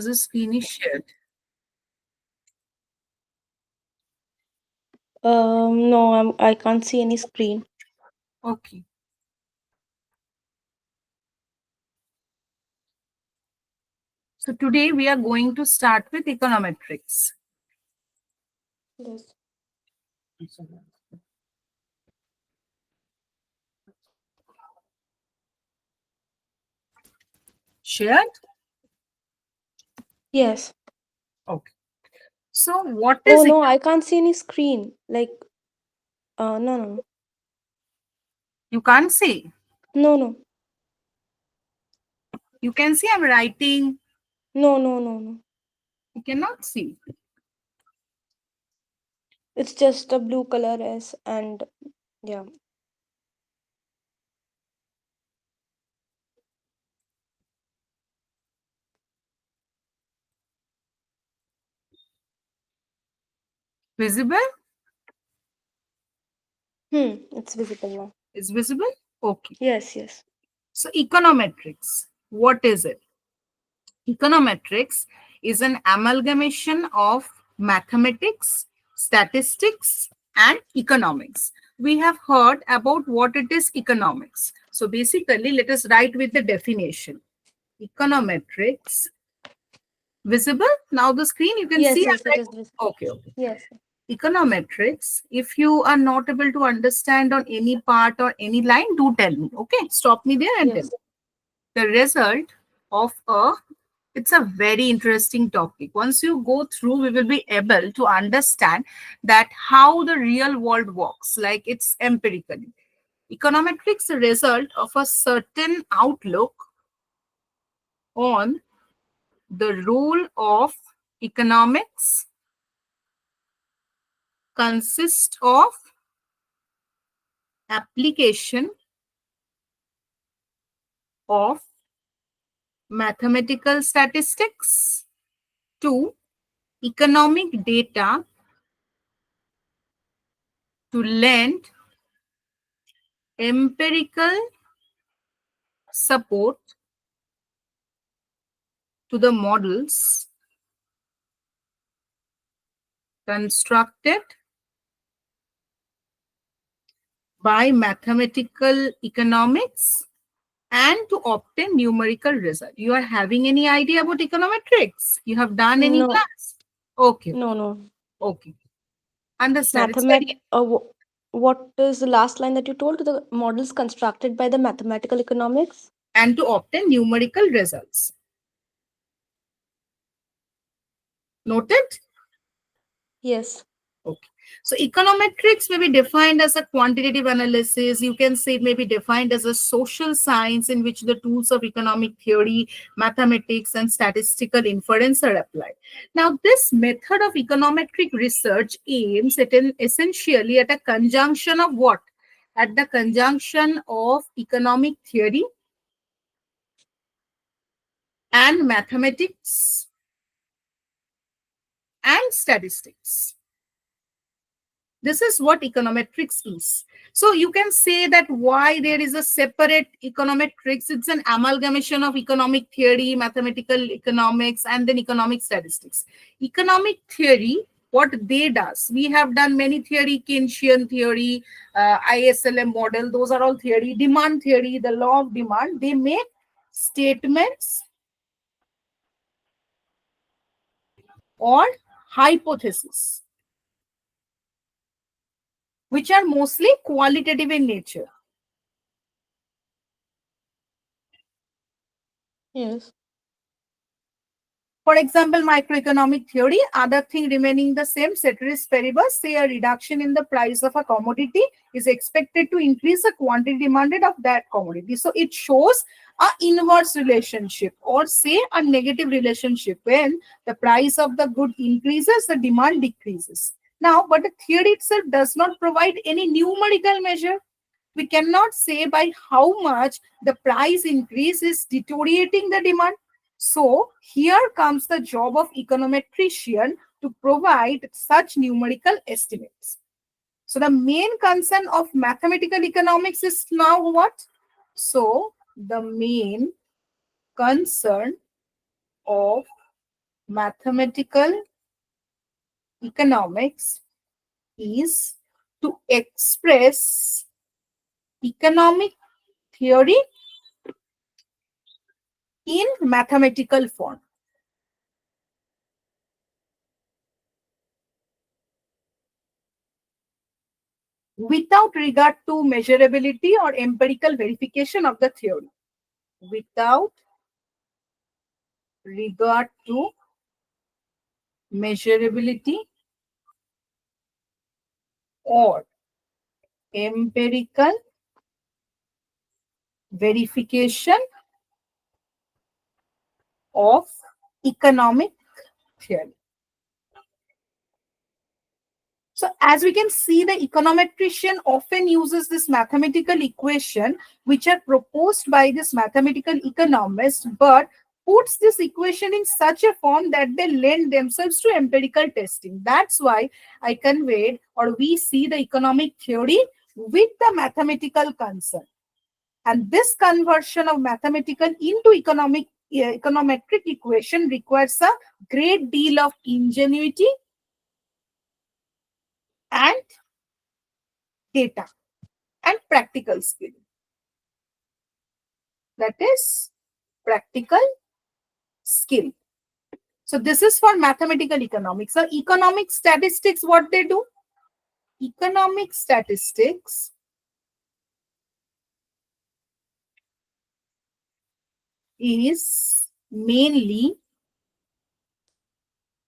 The screen is shared. No, I can't see any screen. Okay. So today we are going to start with econometrics. Yes. Shared? Yes. Okay. So what Oh is no, I can't see any screen. Like, no, no, you can't see? no, no, You can see I'm writing. no, no, no, no. You cannot see. It's just a blue color S and yeah. Visible? It's visible now. Is visible? Okay. Yes, yes. So econometrics. What is it? Econometrics is an amalgamation of mathematics, statistics, and economics. We have heard about what it is economics. So basically, let us write with the definition. Econometrics, visible? Now the screen you can see. Yes, yes, it is visible. Okay, okay. Yes. Econometrics, if you are not able to understand on any part or any line, do tell me. Okay, stop me there and tell me. Yes. The result of a it's a very interesting topic. Once you go through, we will be able to understand that how the real world works, like it's empirically. Econometrics a result of a certain outlook on the role of economics consists of application of mathematical statistics to economic data to lend empirical support to the models constructed by mathematical economics and to obtain numerical result. You are having any idea about econometrics? You have done any No, class? Okay, no, no. okay. Understand. It's Mathemat. very What is the last line that you told? The models constructed by the mathematical economics. and to obtain numerical results. Noted? Yes. Okay. So econometrics may be defined as a quantitative analysis. You can say it may be defined as a social science in which the tools of economic theory, mathematics, and statistical inference are applied. Now, this method of econometric research aims at essentially at a conjunction of what? At the conjunction of economic theory and mathematics and statistics. This is what econometrics is. So you can say that why there is a separate econometrics. It's an amalgamation of economic theory, mathematical economics, and then economic statistics. Economic theory, what they does, we have done many theory, Keynesian theory, ISLM model, those are all theory. Demand theory, the law of demand, they make statements or hypotheses, which are mostly qualitative in nature. Yes. For example, microeconomic theory, other thing remaining the same, ceteris paribus, say a reduction in the price of a commodity is expected to increase the quantity demanded of that commodity. So it shows a inverse relationship or say a negative relationship. When the price of the good increases, the demand decreases. Now, but the theory itself does not provide any numerical measure. We cannot say by how much the price increase is deteriorating the demand. So here comes the job of econometrician to provide such numerical estimates. So the main concern of mathematical economics is now what? So the main concern of mathematical economics is to express economic theory in mathematical form. Without regard to measurability or empirical verification of the theory. Without regard to measurability or empirical verification of economic theory. So as we can see, the econometrician often uses this mathematical equation which are proposed by this mathematical economist, but puts this equation in such a form that they lend themselves to empirical testing. That's why I conveyed, or we see the economic theory with the mathematical concern. And this conversion of mathematical into econometric equation requires a great deal of ingenuity and data and practical skill. That is practical skill. So this is for mathematical economics. So economic statistics, what they do? Economic statistics is mainly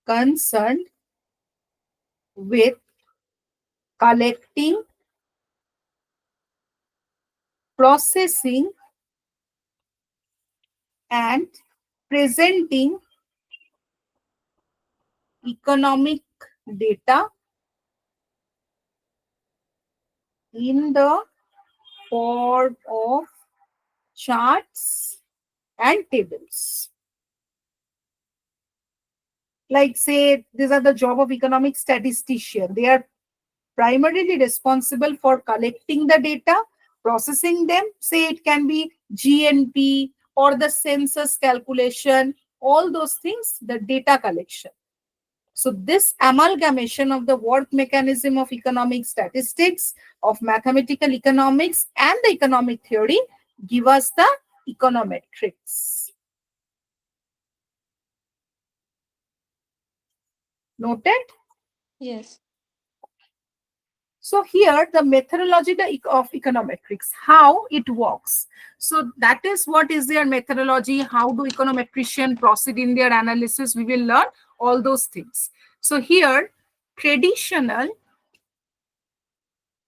concerned with collecting, processing, and presenting economic data in the form of charts and tables. Like say, these are the job of economic statistician. They are primarily responsible for collecting the data, processing them. Say it can be GNP or the census calculation, all those things, the data collection. So this amalgamation of the work mechanism of economic statistics, of mathematical economics and the economic theory give us the econometrics. Noted? Yes. So here the methodology of econometrics, how it works. So that is what is their methodology, how do econometrician proceed in their analysis, we will learn all those things. So here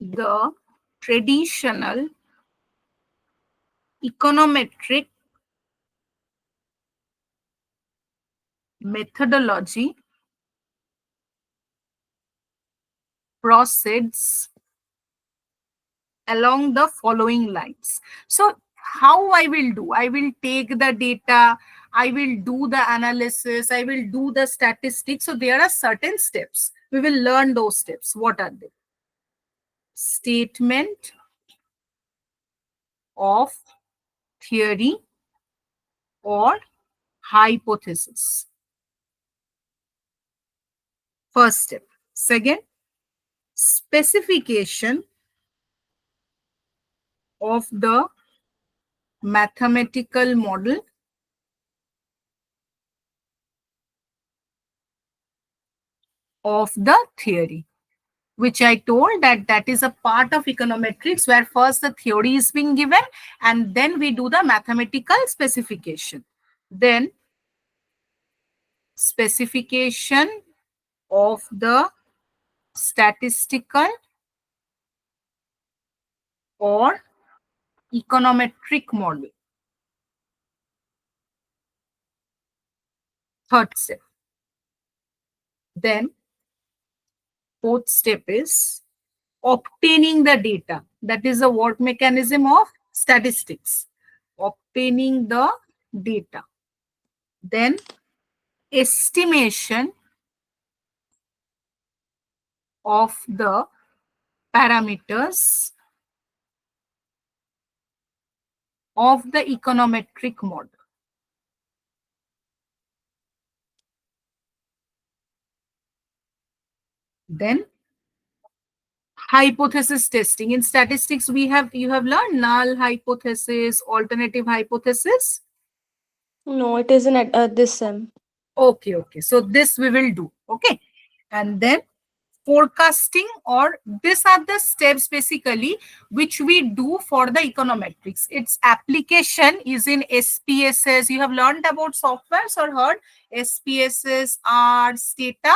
the traditional econometric methodology proceeds along the following lines. So how I will do? I will take the data, I will do the analysis, I will do the statistics. So there are certain steps. We will learn those steps. What are they? Statement of theory or hypothesis. First step. Second, specification of the mathematical model of the theory, which I told that is a part of econometrics where first the theory is being given and then we do the mathematical specification. Then specification of the statistical or econometric model. Third step. Then fourth step is obtaining the data. That is the work mechanism of statistics. Obtaining the data. Then estimation of the parameters of the econometric model. Then hypothesis testing. In statistics, you have learned null hypothesis, alternative hypothesis. No, it isn't at this sem. Okay, okay. So this we will do. Okay. And then forecasting, or these are the steps basically which we do for the econometrics. Its application is in SPSS. You have learned about softwares or heard SPSS, R, Stata.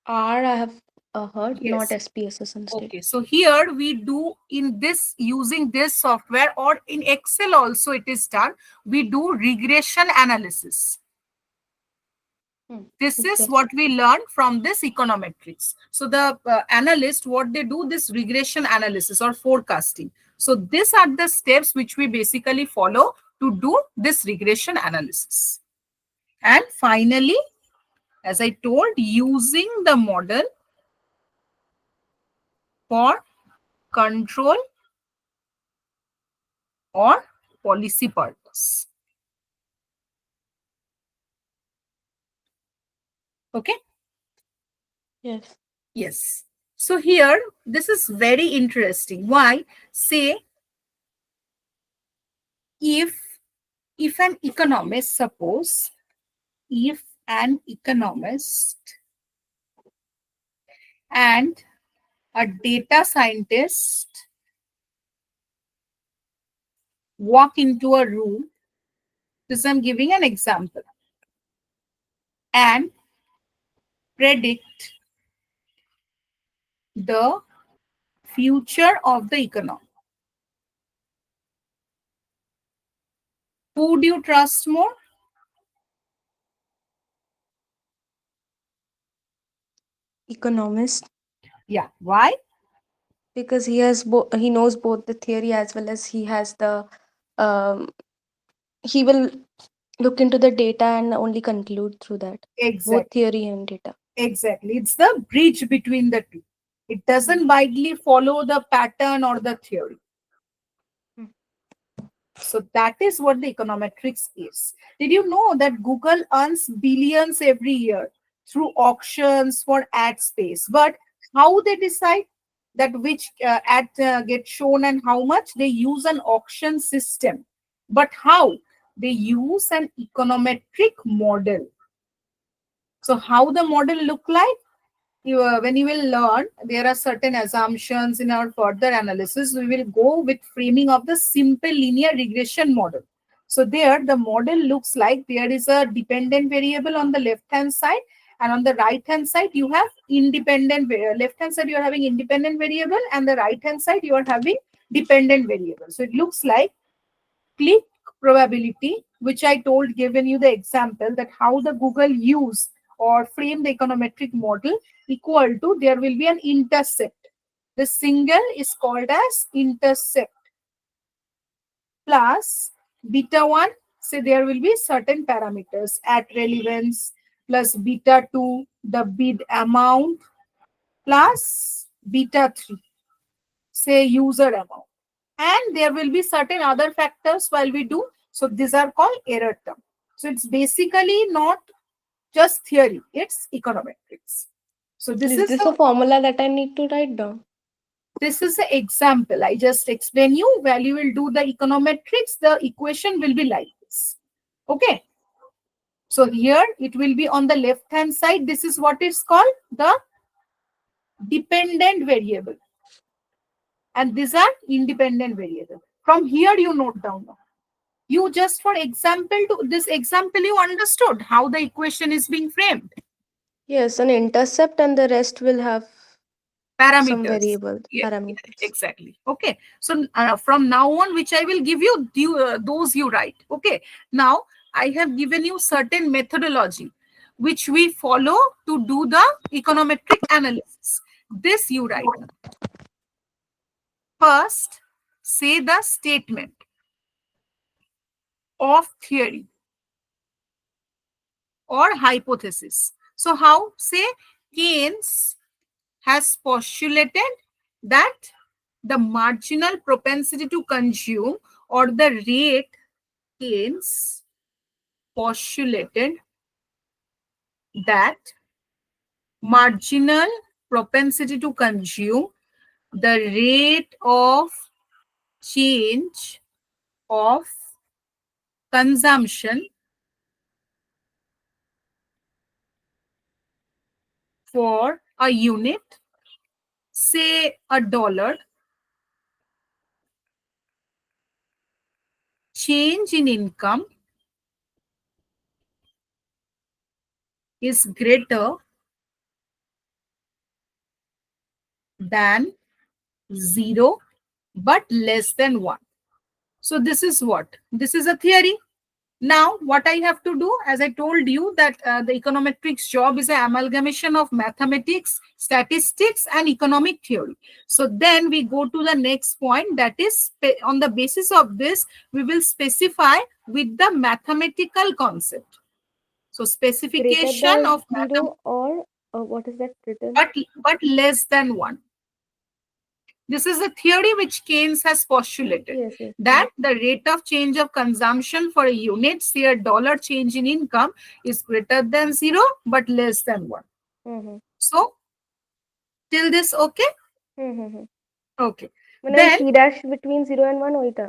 R I have heard, not Yes. SPSS instead. Okay, so here we do in this using this software, or in Excel also it is done. We do regression analysis. This is Exactly. what we learn from this econometrics. So the analyst, what they do, this regression analysis or forecasting. So these are the steps which we basically follow to do this regression analysis. And finally, as I told, using the model for control or policy purpose. Okay. Yes. Yes. So here, this is very interesting. Why? Say, if an economist, suppose, if an economist and a data scientist walk into a room, this I'm giving an example, and predict the future of the economy, who would you trust more? Economist, Yeah. Why? because he knows both the theory as well as he has the um he will look into the data and only conclude through that, both Exactly. theory and data. Exactly. It's the bridge between the two. It Mm. doesn't widely follow the pattern or the theory. Mm. So that is what the econometrics is. Did you know that Google earns billions every year through auctions for ad space? But how they decide that which ad gets shown and how much? They use an auction system. But how? They use an econometric model. So how the model look like? When you will learn, there are certain assumptions in our further analysis. We will go with framing of the simple linear regression model. So there, the model looks like there is a dependent variable on the left-hand side, and on the right-hand side, you have independent, left-hand side, you are having independent variable, and the right-hand side, you are having dependent variable. So it looks like click probability, which I told, given you the example that how the Google use or frame the econometric model, equal to, there will be an intercept. The single is called as intercept, plus beta 1. Say there will be certain parameters at relevance, plus beta 2, the bid amount, plus beta 3, say user amount. And there will be certain other factors while we do. So these are called error term. So it's basically not just theory, it's econometrics. So this Is is this a the formula that I need to write down? this is the example. I just explain you. While you will do the econometrics, the equation will be like this. Okay. So here it will be on the left hand side. This is what is called the dependent variable. And these are independent variable. From here you note down now. You just, for example, to this example, you understood how the equation is being framed. Yes, an intercept and the rest will have some Parameters. variable Yeah, yeah, parameters. exactly. Okay. So from now on, which I will give you, those you write. Okay. Now I have given you certain methodology which we follow to do the econometric analysis. This you write now. First, say the statement of theory or hypothesis. So how? Say Keynes has postulated that the marginal propensity to consume, or the rate, Keynes postulated that marginal propensity to consume, the rate of change of consumption for a unit, say $1, change in income is greater than 0 but less than 1. So this is what? This is a theory. Now, what I have to do, as I told you, that the econometrics job is an amalgamation of mathematics, statistics, and economic theory. So then we go to the next point, that is on the basis of this, we will specify with the mathematical concept. So Greater specification than of 0 or what is that written? but less than 1. This is a theory which Keynes has postulated, Yes, yes. that the rate of change of consumption for a unit, say $1 change in income, is greater than 0 but less than 1. Mm-hmm. So, till this, okay? Mm-hmm. Okay. মানে ওই Then, C dash between 0 and 1 ওইটা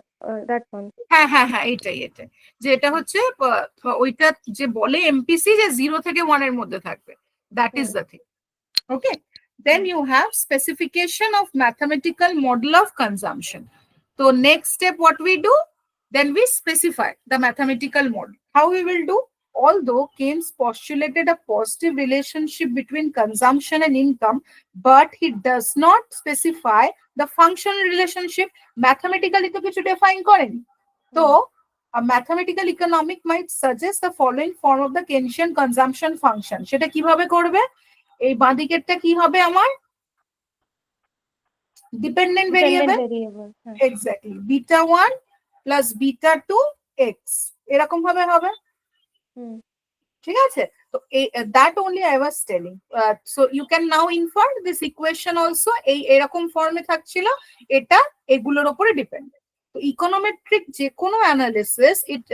that one. হ্যাঁ হ্যাঁ হ্যাঁ এটাই এটাই, যেটা হচ্ছে ওইটা যে বলে এমপিসি যে 0 থেকে 1 এর মধ্যে থাকবে, that is the thing. Okay. Then you have specification of mathematical model of consumption. So next step, what we do? Then we specify the mathematical model. How we will do? Although Keynes postulated a positive relationship between consumption and income, but he does not specify the functional relationship. Mathematically to kichu define koreni. So a mathematical economic might suggest the following form of the Keynesian consumption function. সেটা কিভাবে করবে? এই বাঁদিকেরটা কি হবে আমার? Dependent variable, exactly beta 1 plus beta 2 x, এরকম ভাবে হবে। ঠিক আছে, তো that only I was telling. So you can now infer this equation also এই এরকম ফর্মে থাকছিল, এটা এগুলোর উপরে ডিপেন্ডেন্ট। তো econometric যে কোনো analysis it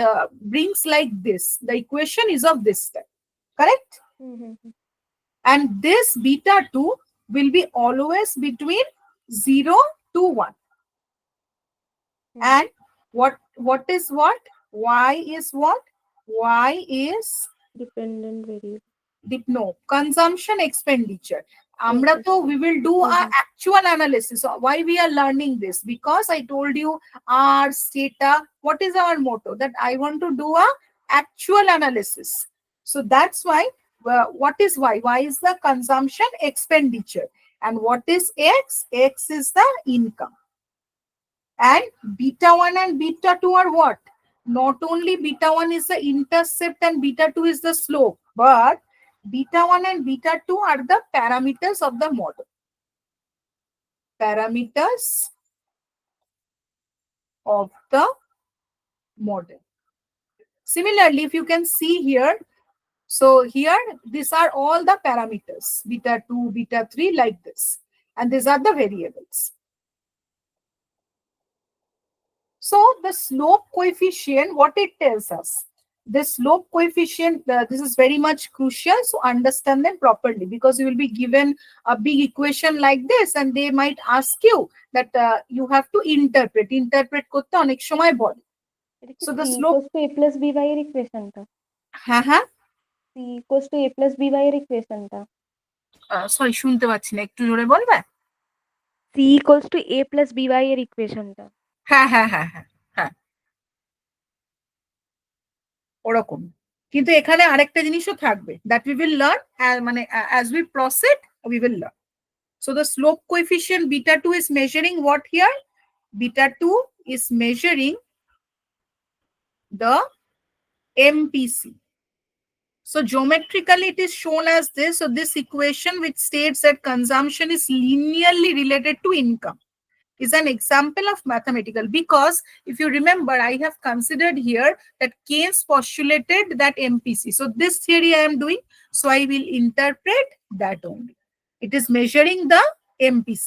brings like this, the equation is of this type, correct? And this beta 2 will be always between 0 to 1. And what is what? Y is what? Y is dependent variable. No, consumption expenditure. Amra to we will do a actual analysis. Why we are learning this? Because I told you our data, what is our motto? That I want to do a actual analysis. So that's why what is Y? Y is the consumption expenditure. And what is X? X is the income. And beta 1 and beta 2 are what? Not only beta 1 is the intercept and beta 2 is the slope, but beta 1 and beta 2 are the parameters of the model. Parameters of the model. Similarly, if you can see here, so here, these are all the parameters, beta 2, beta 3, like this. And these are the variables. So the slope coefficient, what it tells us? The slope coefficient, this is very much crucial, so understand them properly, because you will be given a big equation like this and they might ask you that you have to interpret করতে অনেক সময় বলে। So the slope equals to a plus by এর equation টা। হ্যাঁ হ্যাঁ, c equals to a plus by এর equation টা। সরি শুনতে পাচ্ছি না, একটু জোরে বলবে? c equals to a plus by এর equation টা। হ্যাঁ হ্যাঁ হ্যাঁ হ্যাঁ হ্যাঁ, ওরকম। কিন্তু এখানে আরেকটা জিনিসও থাকবে, that we will learn মানে as we proceed we will learn. So the slope coefficient beta 2 is measuring what here? Beta 2 is measuring the MPC. So geometrically it is shown as this. So this equation which states that consumption is linearly related to income is an example of mathematical, because if you remember, I have considered here that Keynes postulated that MPC. So this theory I am doing, so I will interpret that only. It is measuring the MPC.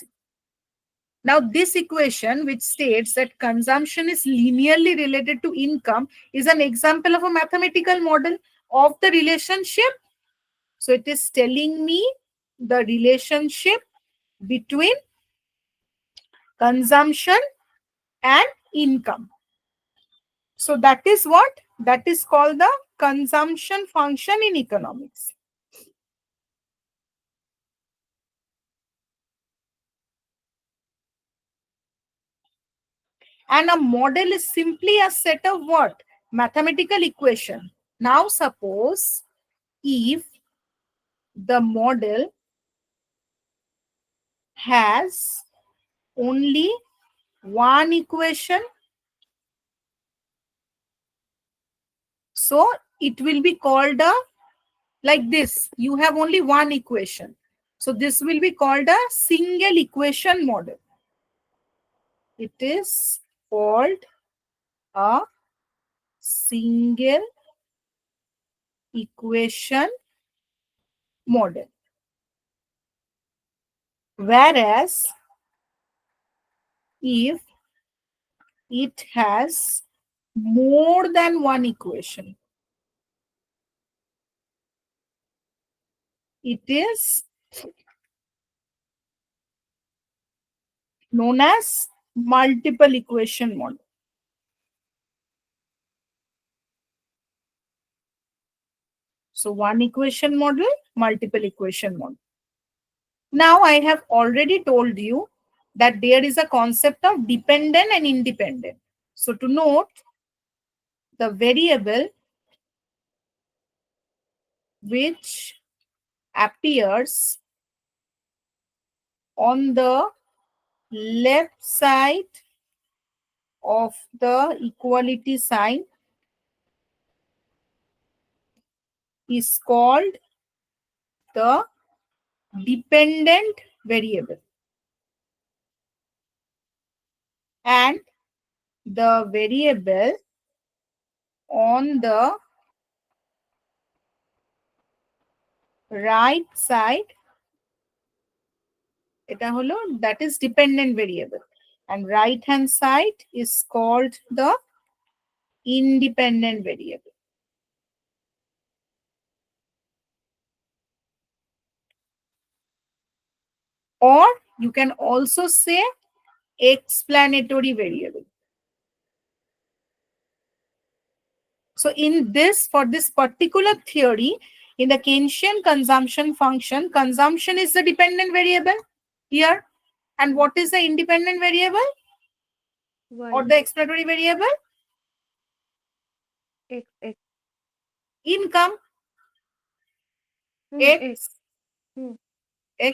Now this equation which states that consumption is linearly related to income is an example of a mathematical model of the relationship. So it is telling me the relationship between consumption and income. So that is what? That is called the consumption function in economics. And a model is simply a set of what? Mathematical equation. Now suppose if the model has only one equation, so it will be called a, like this, you have only one equation, so this will be called a single equation model. It is called a single equation model. Whereas if it has more than one equation, it is known as multiple equation model. So one equation model, multiple equation model. Now I have already told you that there is a concept of dependent and independent. So to note, the variable which appears on the left side of the equality sign is called the dependent variable, and the variable on the right side, এটা হলো, that is dependent variable, and right hand side is called the independent variable. Or you can also say explanatory variable. So in this, for this particular theory, in the Keynesian consumption function, consumption is the dependent variable here. And what is the independent variable or Y. the explanatory variable? X. Income. X. X, Hmm.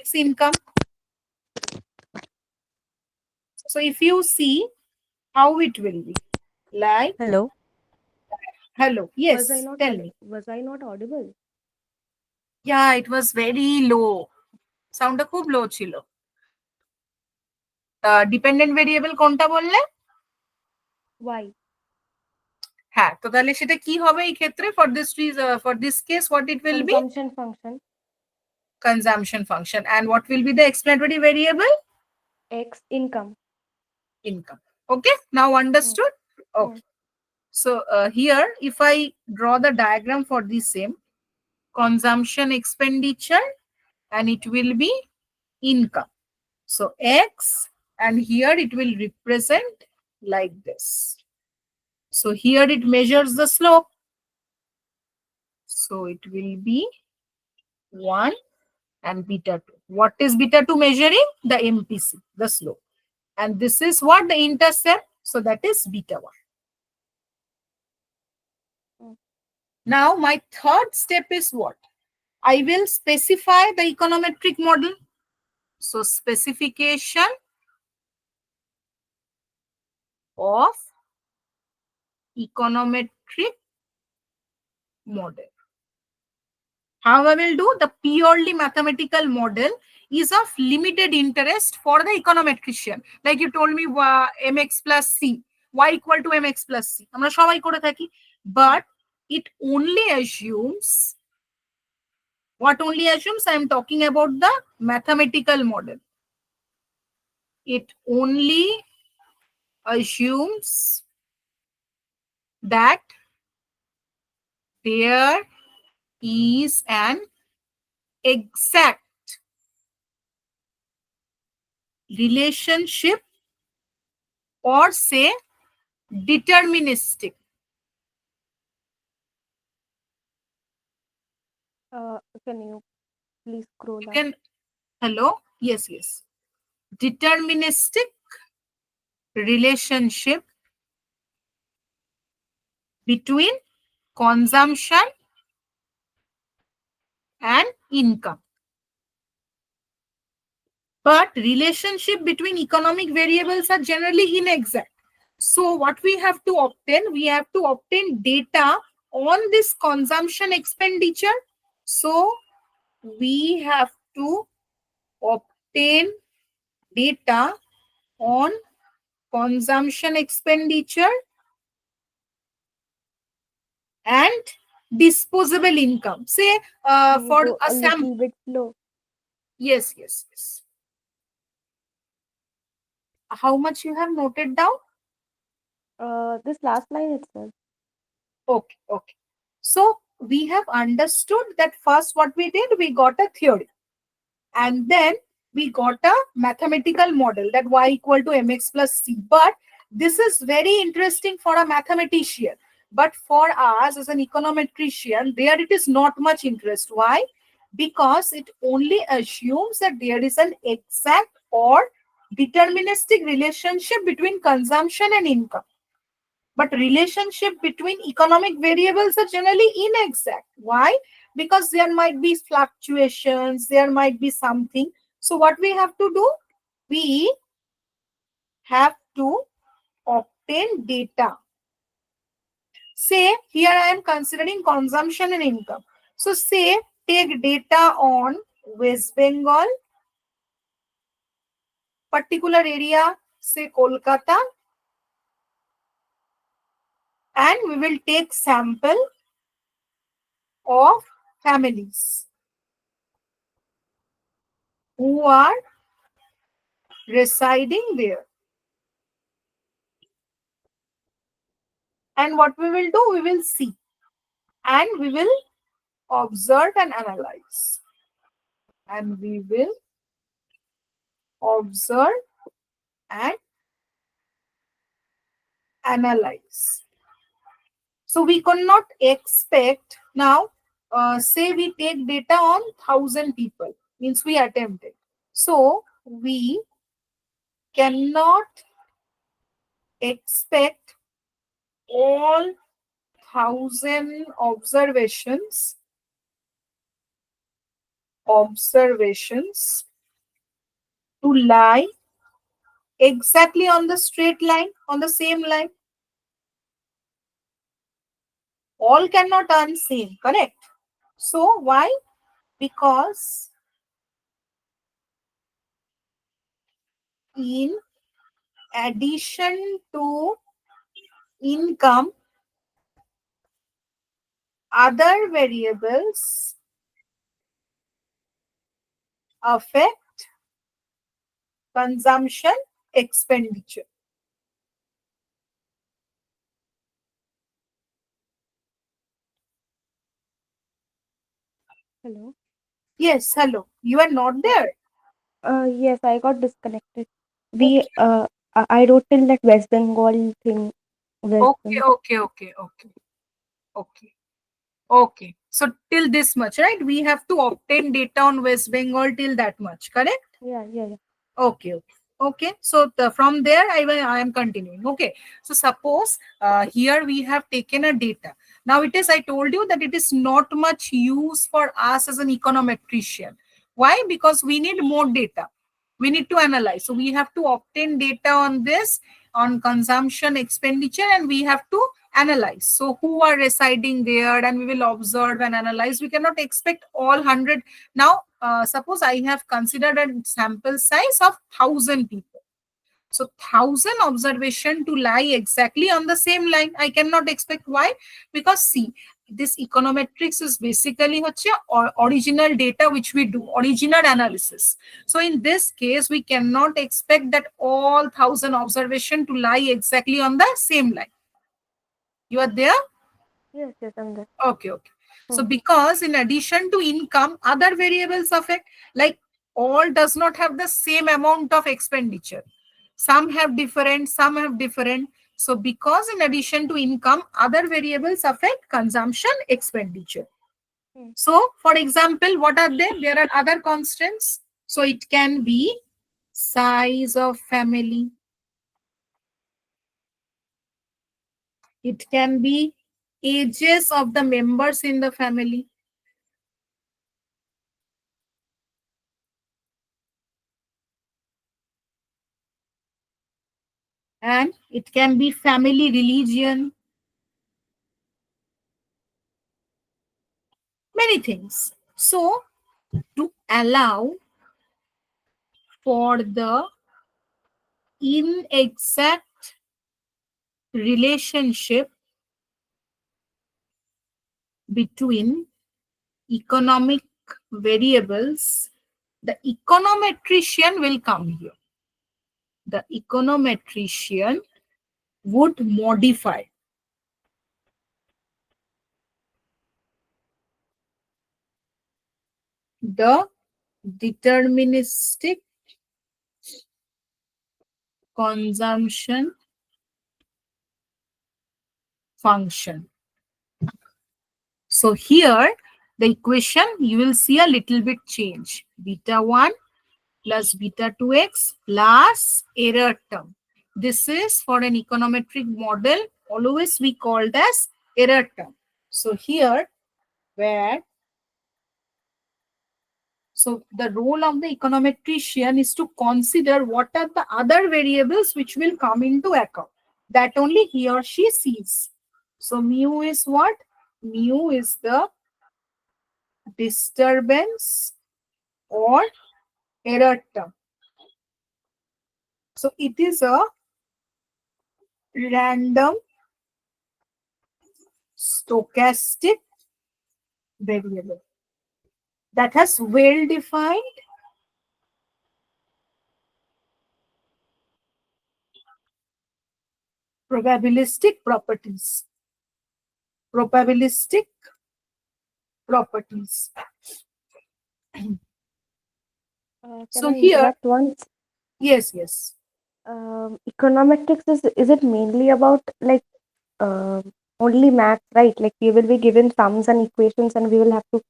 X income. So if you see how it will be, like, Hello. hello, yes, tell me. Was I not audible? Yeah, it was very low. সাউন্ডটা খুব লো ছিল। Dependent variable কোনটা বললে? Y. হ্যাঁ, তো তাহলে সেটা কি হবে এই ক্ষেত্রে? For this case what it will be? Consumption function. Consumption function. And what will be the explanatory variable? X income. Income. Okay, now understood? Okay. So here, if I draw the diagram for the same, consumption expenditure, and it will be income. So X, and here it will represent like this. So here it measures the slope. So it will be 1 and beta 2. What is beta 2 measuring? The MPC, the slope. And this is what? The intercept. So that is beta 1. Now my third step is what? I will specify the econometric model. So specification of econometric model. How I will do? The purely mathematical model is of limited interest for the econometrician. Like you told me, mx plus c, y equal to mx plus c. আমরা সবাই করে থাকি, but it only assumes, what only assumes? I am talking about the mathematical model. It only assumes that there is an exact relationship, or say deterministic. Can you please scroll You up? can, hello? Yes, yes. Deterministic relationship between consumption and income. But relationship between economic variables are generally inexact. So what we have to obtain? We have to obtain data on this consumption expenditure. So we have to obtain data on consumption expenditure and disposable income. Say Can you for go a a little bit slow? yes, yes, yes. How much you have noted down? This last line itself. Okay, okay. So we have understood that first what we did, we got a theory. And then we got a mathematical model that y equal to mx plus c. But this is very interesting for a mathematician. But for us as an econometrician, there it is not much interest. Why? Because it only assumes that there is an exact or deterministic relationship between consumption and income. But relationship between economic variables are generally inexact. Why? Because there might be fluctuations, there might be something. So what we have to do? We have to obtain data. Say here I am considering consumption and income. So say take data on West Bengal, particular area, say Kolkata, and we will take sample of families who are residing there. And what we will do, we will see and we will observe and analyze. And we will observe and analyze. So we cannot expect now, say we take data on 1,000 people, means we attempted. So we cannot expect all 1,000 observations to lie exactly on the straight line, on the same line. All cannot earn same, correct? So why? Because in addition to income, other variables affect consumption expenditure. Hello. Yes, hello. You are not there. Yes, I got disconnected. We Okay, I wrote till that West Bengal thing. West okay, Bengal. okay, okay, okay, okay. Okay. So till this much, right? We have to obtain data on West Bengal till that much, correct? Yeah, yeah, yeah. Okay, okay. Okay, so from there I am continuing. Okay, so suppose here we have taken a data. Now it is, I told you that it is not much use for us as an econometrician. Why? Because we need more data. We need to analyze. So we have to obtain data on this, on consumption expenditure, and we have to analyze. So who are residing there, and we will observe and analyze. We cannot expect all 100. Now, suppose I have considered a sample size of 1,000 people. So 1,000 observation to lie exactly on the same line. I cannot expect. Why? Because see, this econometrics is basically original data which we do, original analysis. So in this case, we cannot expect that all 1,000 observation to lie exactly on the same line. You are there? Yes, yes, I'm there. Okay, okay. So Hmm. because in addition to income, other variables affect, like all does not have the same amount of expenditure. Some have different, some have different. So because in addition to income, other variables affect consumption expenditure. Hmm. So for example, what are they? There are other constants. So it can be size of family. It can be ages of the members in the family. And it can be family religion, many things. So to allow for the inexact relationship between economic variables, the econometrician will come here. The econometrician would modify the deterministic consumption function. So here the equation you will see a little bit change. Beta 1 plus beta 2x plus error term. This is for an econometric model always we called as error term. So here where so the role of the econometrician is to consider what are the other variables which will come into account. That only he or she sees. So mu is what? Mu is the disturbance or error term. So it is a random stochastic variable that has well-defined probabilistic properties. Probabilistic properties. Can So I here, interrupt once? yes, yes. Econometrics is it mainly about like uh, only maths, right? Like we will be given sums and equations, and we will have to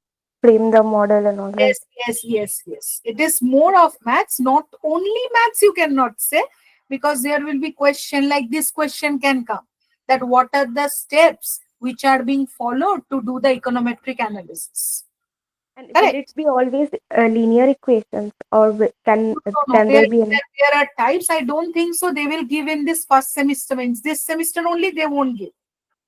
frame the model and all, right? Yes, yes, yes, yes. It is more of maths, not only maths, you cannot say, because there will be question like this question can come that what are the steps which are being followed to do the econometric analysis. And will it Correct? be always linear equations, or No, no, can there be any? there are types. I don't think so. They will give in this first semester. Means this semester only they won't give.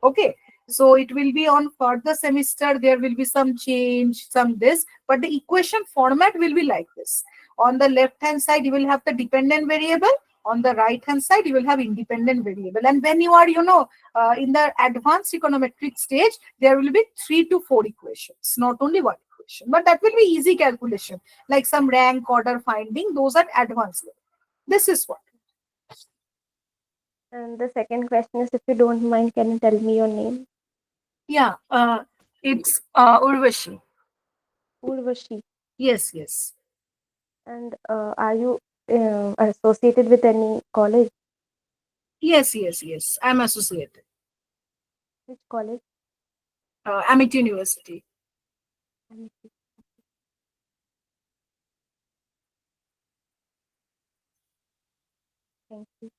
Okay. So it will be on further semester. There will be some change, some this, but the equation format will be like this. On the left hand side, you will have the dependent variable. On the right hand side, you will have independent variable. And when you are, in the advanced econometric stage, there will be 3 to 4 equations, not only one equation. But that will be easy calculation, like some rank order finding. Those are advanced level. This is what. And the second question is, if you don't mind, can you tell me your name? Yeah, it's Urvashi. Urvashi. Yes, yes. And are you associated with any college? Yes, yes, yes. I'm associated. Which college? Amit University. Let me see. Thank you.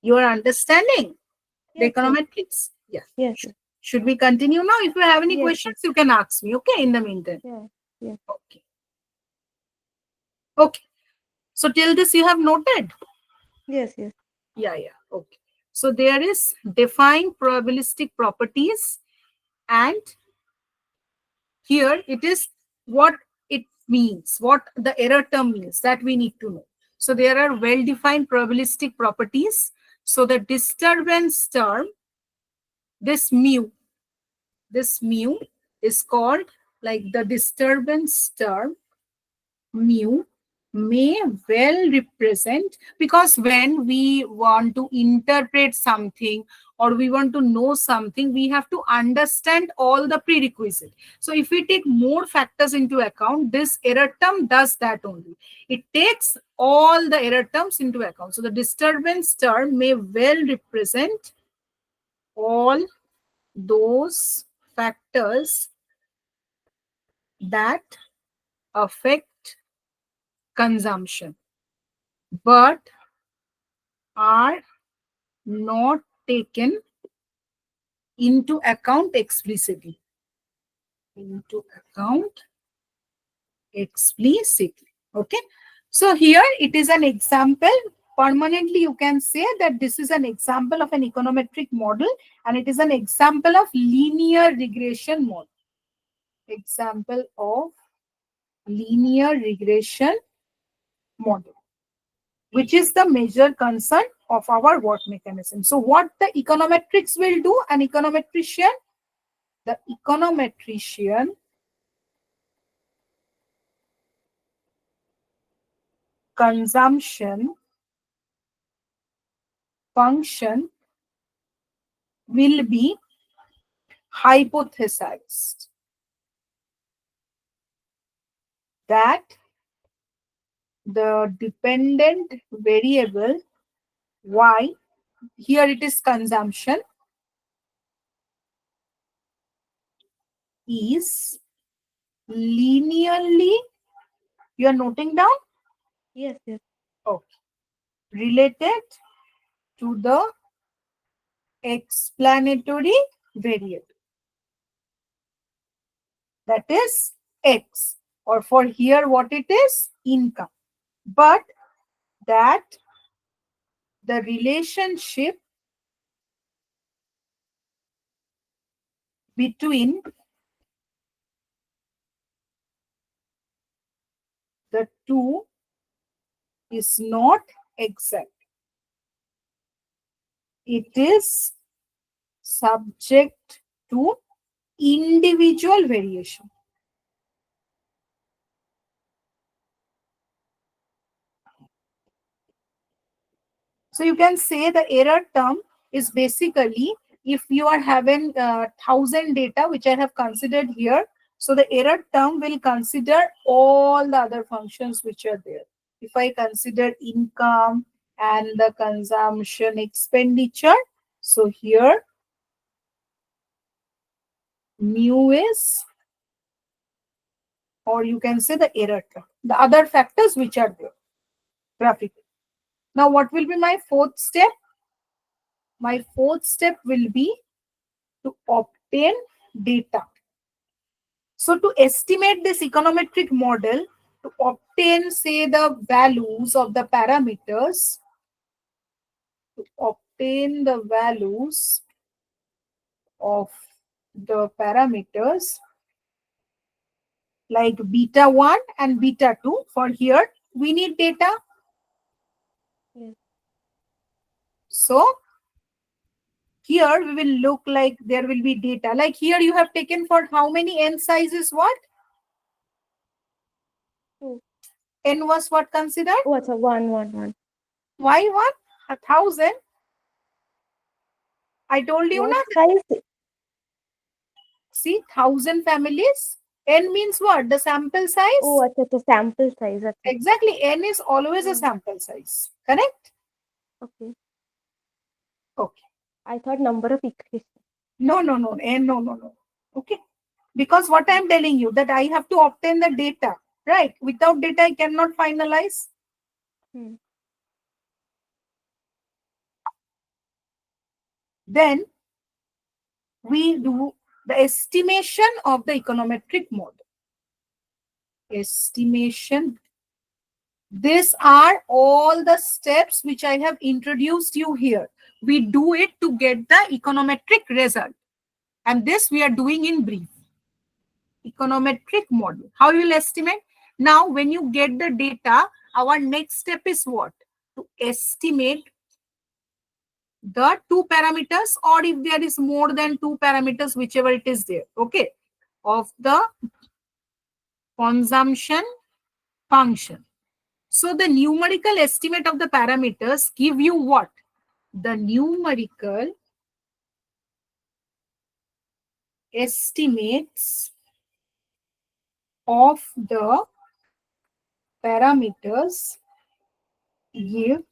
You are understanding the Yes, yes, econometrics? Yeah. yes, yes, Should we continue now? If you have any yes, questions, yes, you can ask me. Okay, in the meantime. yes, yes, Okay. Okay. So till this you have noted. yes, yes. Yeah, yeah. Okay. So there is define probabilistic properties, and here it is what it means, what the error term means that we need to know. So there are well-defined probabilistic properties. So the disturbance term, this mu is called like the disturbance term mu may well represent, because when we want to interpret something or we want to know something, we have to understand all the prerequisite. So if we take more factors into account, this error term does that only. It takes all the error terms into account. So the disturbance term may well represent all those factors that affect consumption but are not taken into account explicitly. Into account explicitly. Okay. So here it is an example. Permanently, you can say that this is an example of an econometric model and it is an example of linear regression model. Example of linear regression model, which is the major concern of our work mechanism. So what the econometrics will do, an econometrician, the econometrician consumption function will be hypothesized that the dependent variable y, here it is consumption, is linearly, you are noting down? Yes, yes. Okay. Related to the explanatory variable, that is x, or for here what it is, income, but that the relationship between the two is not exact. It is subject to individual variation. So you can say the error term is basically if you are having 1,000 data, which I have considered here. So the error term will consider all the other functions which are there. If I consider income and the consumption expenditure, so here mu is, or you can say the error term, the other factors which are there graphically. Now what will be my fourth step? My fourth step will be to obtain data. So to estimate this econometric model, to obtain, say, the values of the parameters, to obtain the values of the parameters like beta 1 and beta 2, for here we need data. Yes. So here we will look like there will be data. Like here you have taken for how many n sizes what? 2. N was what considered? Oh, it's a 1, 1, 1. Why 1? 1,000. I told you What not. size? See, 1,000 families. N means what? The sample Oh, size. it's a sample size. Okay. Exactly. N is always a Mm. sample size. Correct? Okay. Okay. I thought number of equations. No, no, no. N, no, no, no. Okay. Because what I'm telling you, that I have to obtain the data. Right? Without data, I cannot finalize. Hmm. Then we do the estimation of the econometric model. Estimation. These are all the steps which I have introduced you here. We do it to get the econometric result. And this we are doing in brief. Econometric model. How you will estimate? Now, when you get the data, our next step is what? To estimate the two parameters, or if there is more than two parameters, whichever it is there, okay, of the consumption function. So the numerical estimate of the parameters give you what? The numerical estimates of the parameters give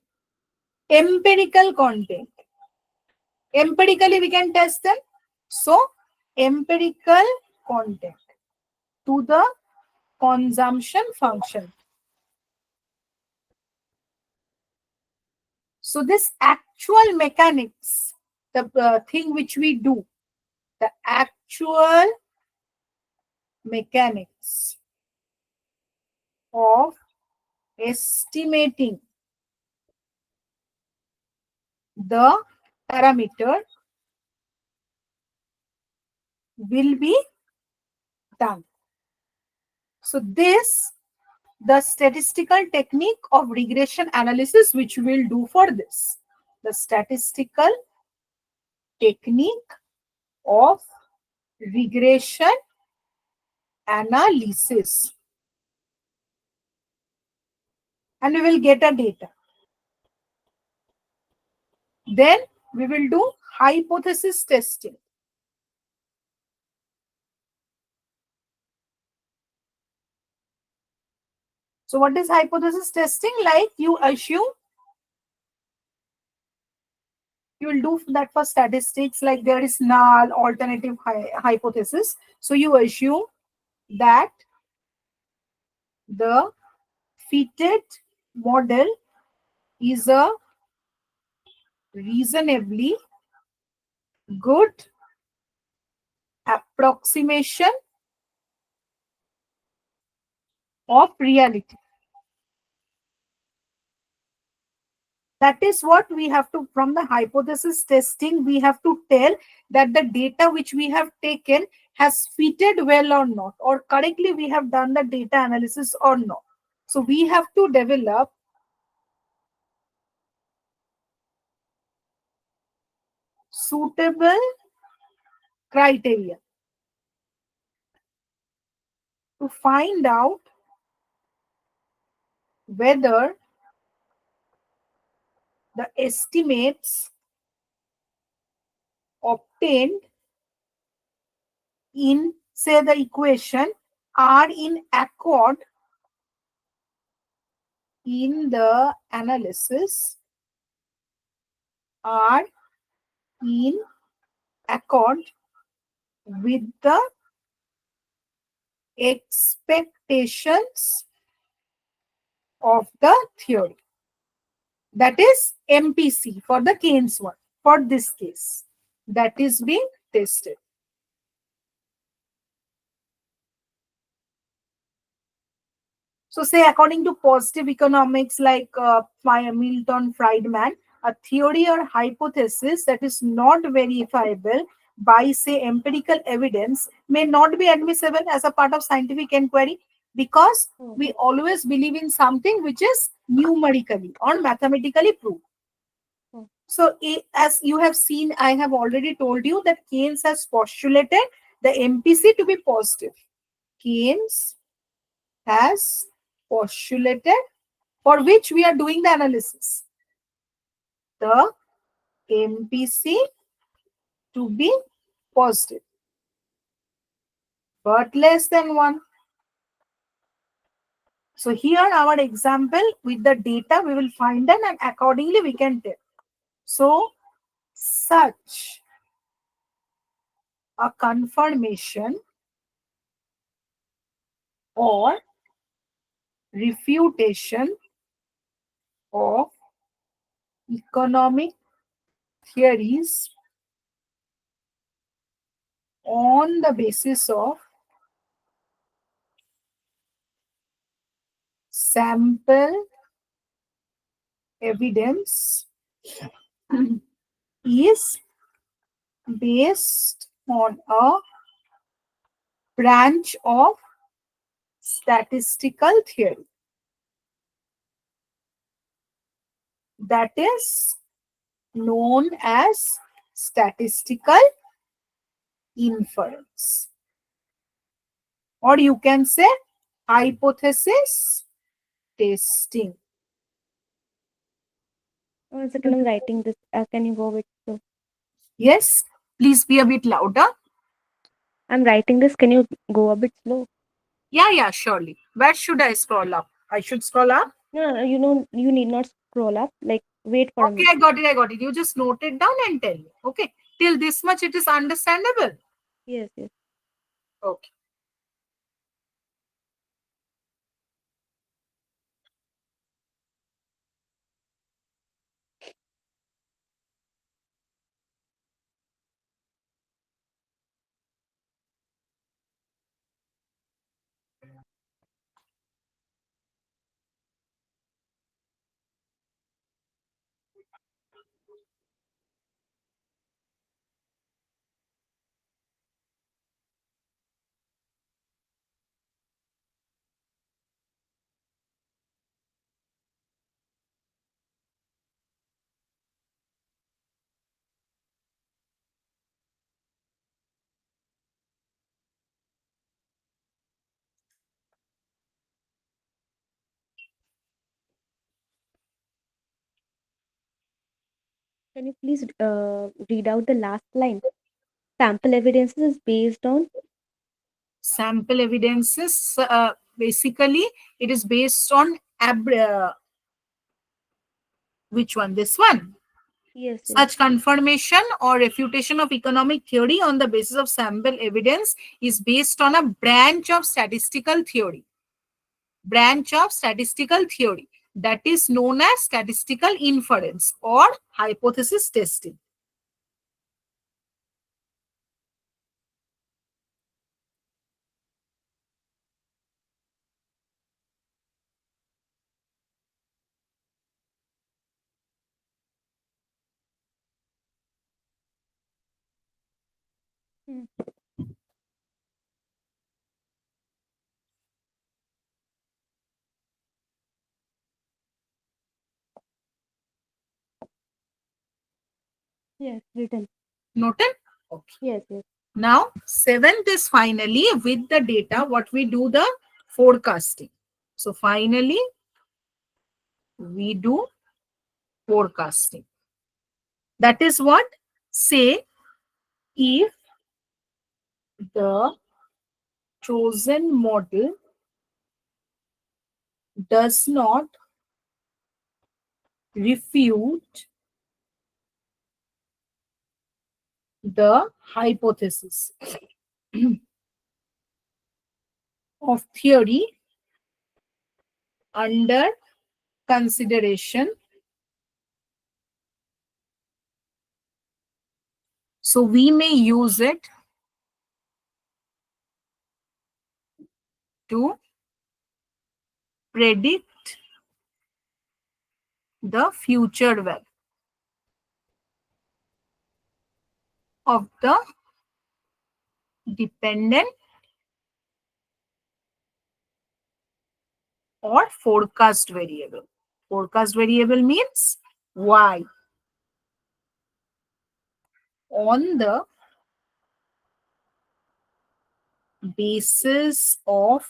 empirical content. Empirically we can test them. So empirical content to the consumption function. So this actual mechanics, the thing which we do, the actual mechanics of estimating the parameter will be done. So this, the statistical technique of regression analysis which we will do for this. The statistical technique of regression analysis. And we will get a data. Then we will do hypothesis testing. So what is hypothesis testing? Like you assume, you will do that for statistics, like there is null alternative hypothesis. So you assume that the fitted model is a reasonably good approximation of reality. That is what we have to, from the hypothesis testing, we have to tell that the data which we have taken has fitted well or not, or correctly we have done the data analysis or not. So we have to develop suitable criteria to find out whether the estimates obtained in, say, the equation are in accord in the analysis, are in accord with the expectations of the theory. That is MPC for the Keynes one. For this case, that is being tested. So say according to positive economics, like Milton Friedman, a theory or hypothesis that is not verifiable by, say, empirical evidence may not be admissible as a part of scientific inquiry, because we always believe in something which is numerically or mathematically proved. So as you have seen, I have already told you that Keynes has postulated the MPC to be positive. Keynes has postulated, for which we are doing the analysis, the MPC to be positive, but less than 1. So here our example with the data we will find them, and accordingly we can tell. So such a confirmation or refutation of economic theories on the basis of sample evidence is based on a branch of statistical theory, that is known as statistical inference, or you can say hypothesis testing. One second, I'm writing this. Can you go with slow? Yes, please be a bit louder. I'm writing this. Can you go a bit slow? Yeah, surely. Where should I scroll up? I should scroll up. No, you know, you need not scroll up. Like, wait for a Okay, minute. I got it. You just note it down and tell me. Okay, till this much it is understandable. Yes, yes. Okay. Can you please read out the last line? Sample evidences is based on. Sample evidences, basically, it is based on which one? This one. Yes, yes. Such confirmation or refutation of economic theory on the basis of sample evidence is based on a branch of statistical theory. Branch of statistical theory that is known as statistical inference or hypothesis testing. Hmm. Yes, written. Noted? Okay. Yes, yes. Now, seventh is finally with the data, what we do the forecasting. So finally, we do forecasting. That is what? Say, if the chosen model does not refute the hypothesis of theory under consideration. So we may use it to predict the future value of the dependent or forecast variable. Forecast variable means y on the basis of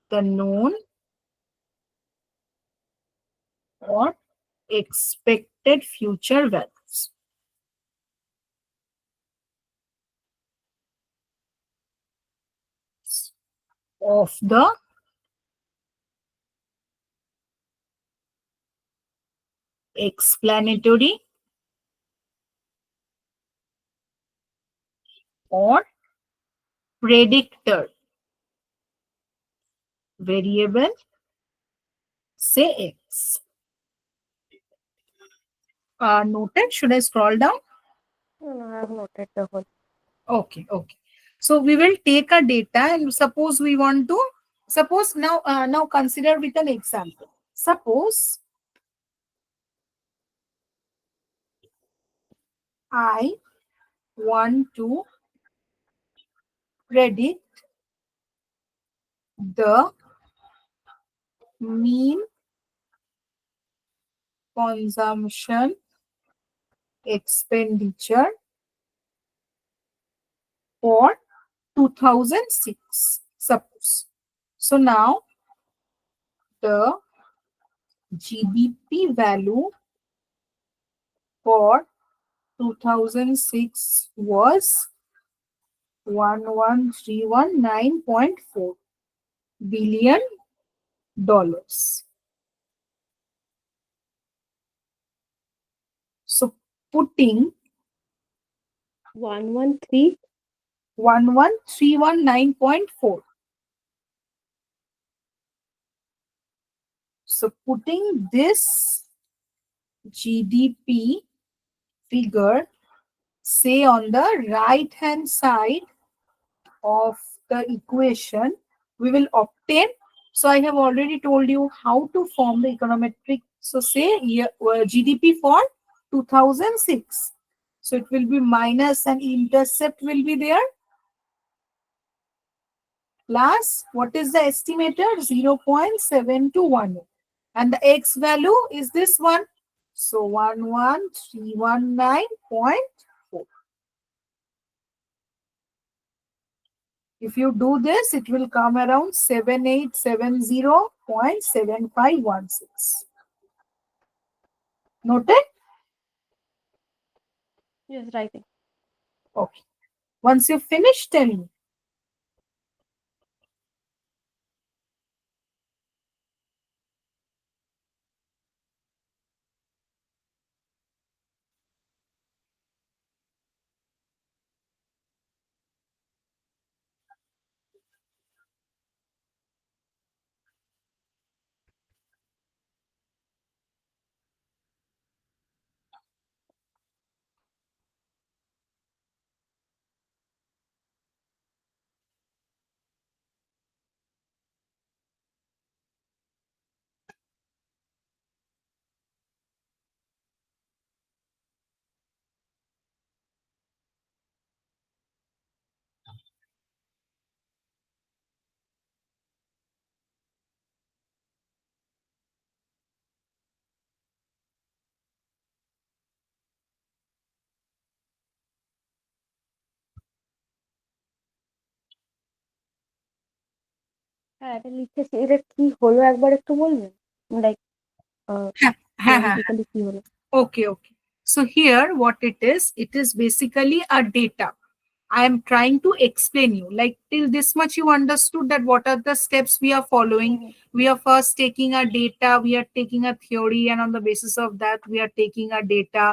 the known or expected future values of the explanatory or predictor variable, say x. Noted. Should I scroll down? No, no, I have noted the whole. Okay. So we will take a data and suppose we want to, suppose now consider with an example. Suppose I want to predict the mean consumption expenditure for 2006. Suppose. So now the GDP value for 2006 was 11,319.4 billion dollars. So putting 113. 11,319.4. So putting this GDP figure, say, on the right hand side of the equation, we will obtain. So I have already told you how to form the econometric. So say GDP for 2006. So it will be minus an intercept will be there, plus what is the estimator? 0.7218. And the x value is this one. So 11319.4. If you do this, it will come around 7870.7516. Noted? Yes, writing. Okay. Once you finish, tell me. হ্যাঁ, এটা লিখেছি। এটা কি হলো একবার একটু বলবেন? Like theoretically কি হলো? Okay, okay. So here what it is basically a data. I am trying to explain you. Like till this much you understood that what are the steps we are following. Hmm, hmm. We are first taking a data, we are taking a theory, and on the basis of that we are taking a data,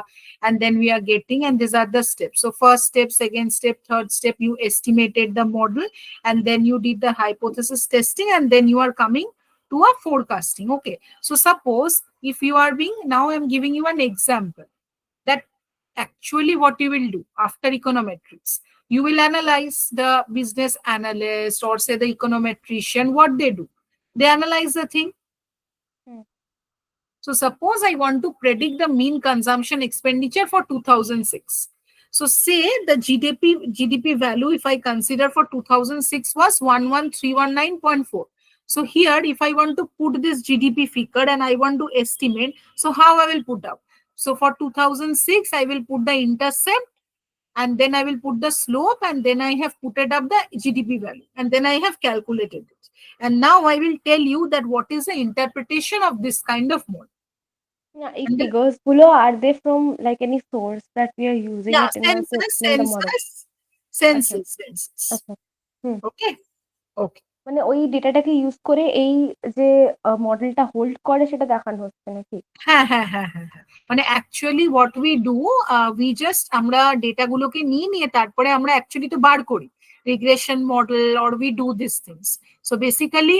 and then we are getting, and these are the steps. So first step, second step, third step, you estimated the model, and then you did the hypothesis testing, and then you are coming to a forecasting. Okay. So suppose if you are being, now I'm giving you an example that actually what you will do after econometrics, you will analyze the business analyst or say the econometrician, what they do, they analyze the thing. Hmm, So suppose I want to predict the mean consumption expenditure for 2006. So say the GDP value, if I consider for 2006 was 11319.4. So here, if I want to put this GDP figure and I want to estimate, so how I will put up? So for 2006, I will put the intercept, and then I will put the slope, and then I have put it up the GDP value, and then I have calculated it. And now I will tell you that what is the interpretation of this kind of model. না, এই And the, figures গুলো are they from like any source that we are using yeah, it in order to census, explain the model? census, আচ্ছা, census, census. আচ্ছা। হুম, Okay, okay. মানে ওই ডেটাটাকে use করে এই যে মডেলটা হোল্ড করে সেটা দেখানো হচ্ছে নাকি? হ্যাঁ হ্যাঁ হ্যাঁ হ্যাঁ হ্যাঁ মানে actually what we do, we just আমরা ডেটাগুলোকে নিয়ে তারপরে আমরা অ্যাকচুয়ালি তো বার করি regression model, or we do this things. So basically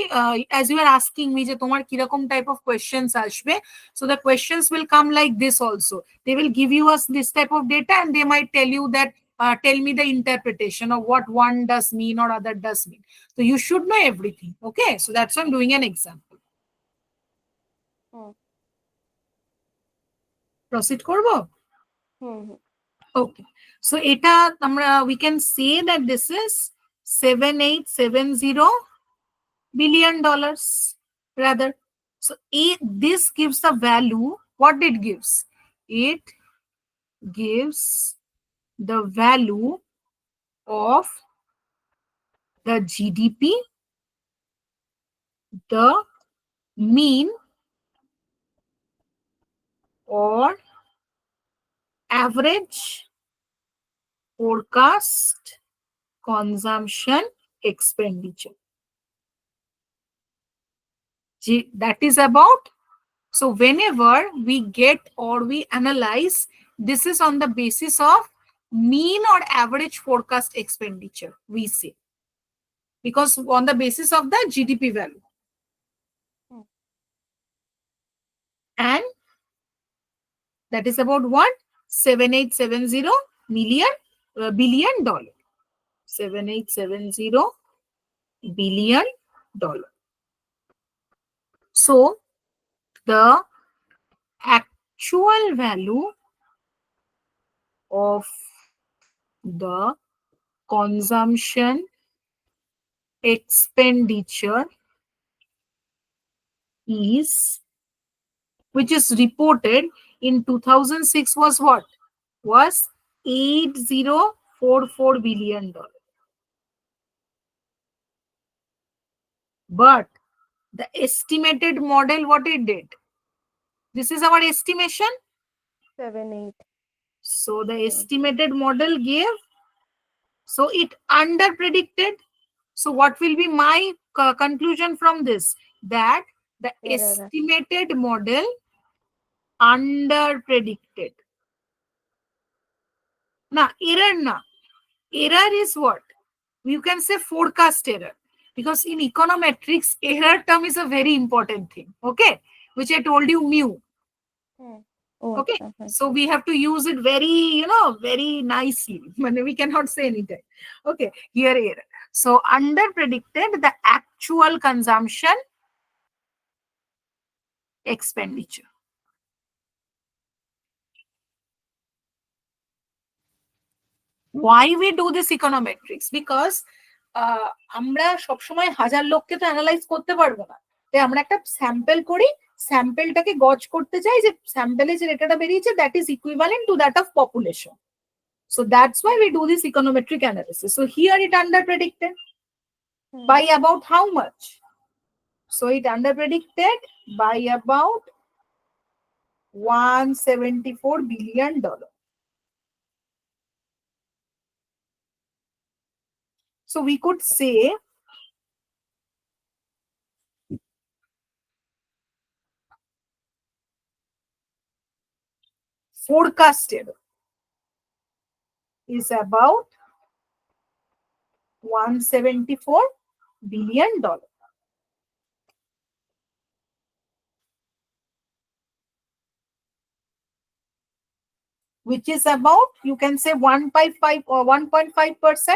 as you are asking me যে তোমার কিরকম টাইপ অফ কোয়েশ্চেন্স আসবে, so the questions will come like this also. They will give you us this type of data and they might tell you that tell me the interpretation of what one does mean or other does mean. So you should know everything. Okay, so that's why I'm doing an example. Hmm, Proceed করবো? হুম, হুম। Okay. So এটা আমরা we can say that this is 7870 billion dollars rather. So this gives the value. What it gives? It gives the value of the GDP the mean or average forecast consumption expenditure. That is about, so whenever we get or we analyze, this is on the basis of mean or average forecast expenditure, we say, because on the basis of the GDP value. And that is about what? 7870 million billion dollar. 7870 billion dollar. So the actual value of the consumption expenditure is, which is reported in 2006, was what? Was 8044 billion dollar. But the estimated model, what it did? This is our estimation. 7, 8. So the estimated model gave, so it under predicted. So what will be my conclusion from this? That the Error. estimated model under predicted. Now, error na. Error is what? You can say forecast error. Because in econometrics, error term is a very important thing. Okay? Which I told you, mu. Oh, Okay? okay. So we have to use it very, very nicely. We cannot say anything. Okay? Here, error. So under predicted, the actual consumption expenditure. Why we do this econometrics? Because আমরা সবসময় হাজার লোককে তো analyse করতে পারবো না, তাই আমরা একটা স্যাম্পল করি, স্যাম্পলটাকে গজ করতে চাই যে স্যাম্পলে যে ডেটাটা বেরিয়েছে that is equivalent to that of population. So that's why we do this econometric analysis. So here it under predicted by about how much? So it under predicted by about $174 billion. So we could say forecasted is about $174 billion. Which is about, you can say 1.5 or 1.5%,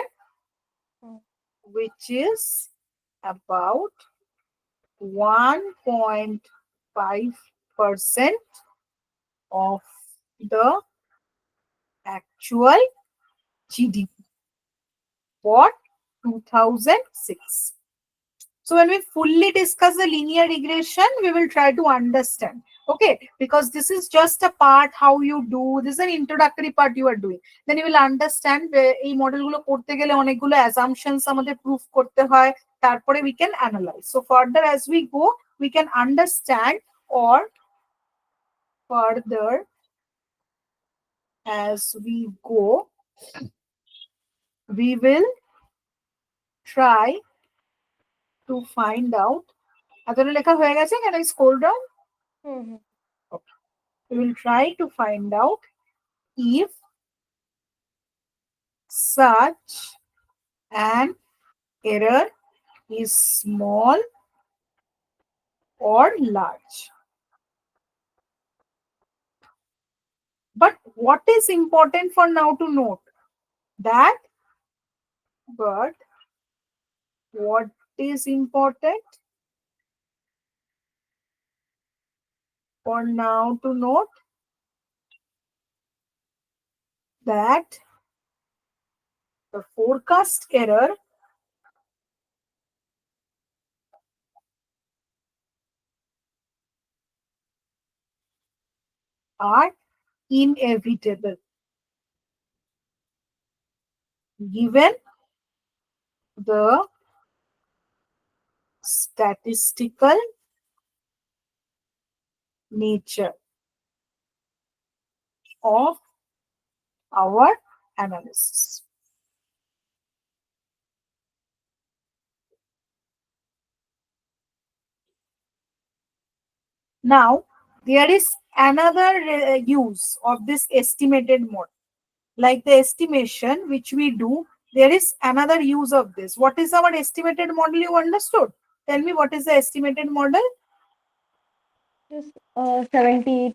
which is about 1.5% of the actual GDP for 2006. So when we fully discuss the linear regression, we will try to understand. Okay, because this is just a part how you do. This is an introductory part you are doing. Then you will understand এই মডেলগুলো করতে গেলে অনেকগুলো assumptions আমাদের proof করতে হয়. তারপরে we can analyze. So further as we go, we can understand, or further as we go, we will try to find out. এতটা লেখা হয়ে গেছে? Can I scroll down? Okay. We will try to find out if such an error is small or large. But what is important for now to note? That, but what is important for now to note? That the forecast error are inevitable given the statistical nature of our analysis. Now, there is another use of this estimated model. Like the estimation which we do, there is another use of this. What is our estimated model? You understood? Tell me, what is the estimated model? This 7870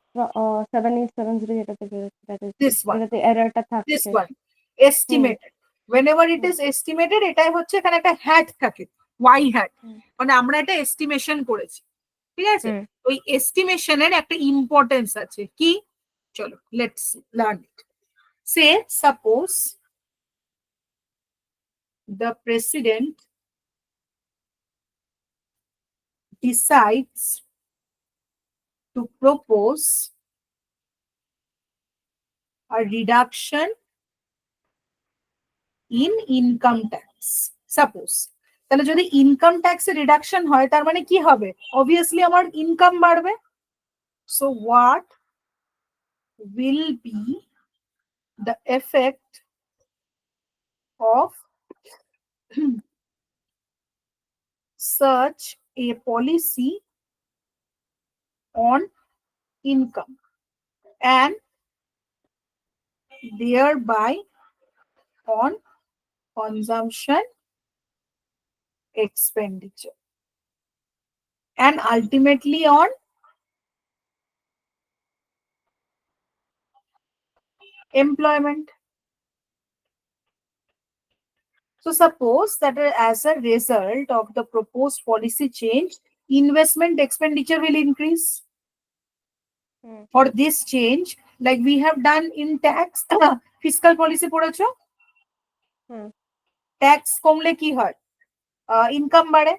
that is This one. যেটাতে এররটা This থাকছে one. Estimated. Whenever it is estimated, এটাই হচ্ছে এখানে একটা hat থাকে, y hat, মানে আমরা এটা এস্টিমেশন করেছি, ঠিক আছে? ওই এস্টিমেশনের একটা ইম্পর্টেন্স আছে কি, চলো let's learn it. Say suppose the president decides to propose a reduction in income tax. Suppose, তাহলে যদি ইনকাম ট্যাক্সে রিডাকশন হয় তার মানে কি হবে? অবভিয়াসলি আমার ইনকাম বাড়বে। So what will be the effect of such a policy on income and thereby on consumption expenditure and ultimately on employment. So suppose that as a result of the proposed policy change, investment expenditure will increase. For this change, like we have done in tax, fiscal policy পড়েছো? Tax কমলে কি হয়? Income বাড়ে।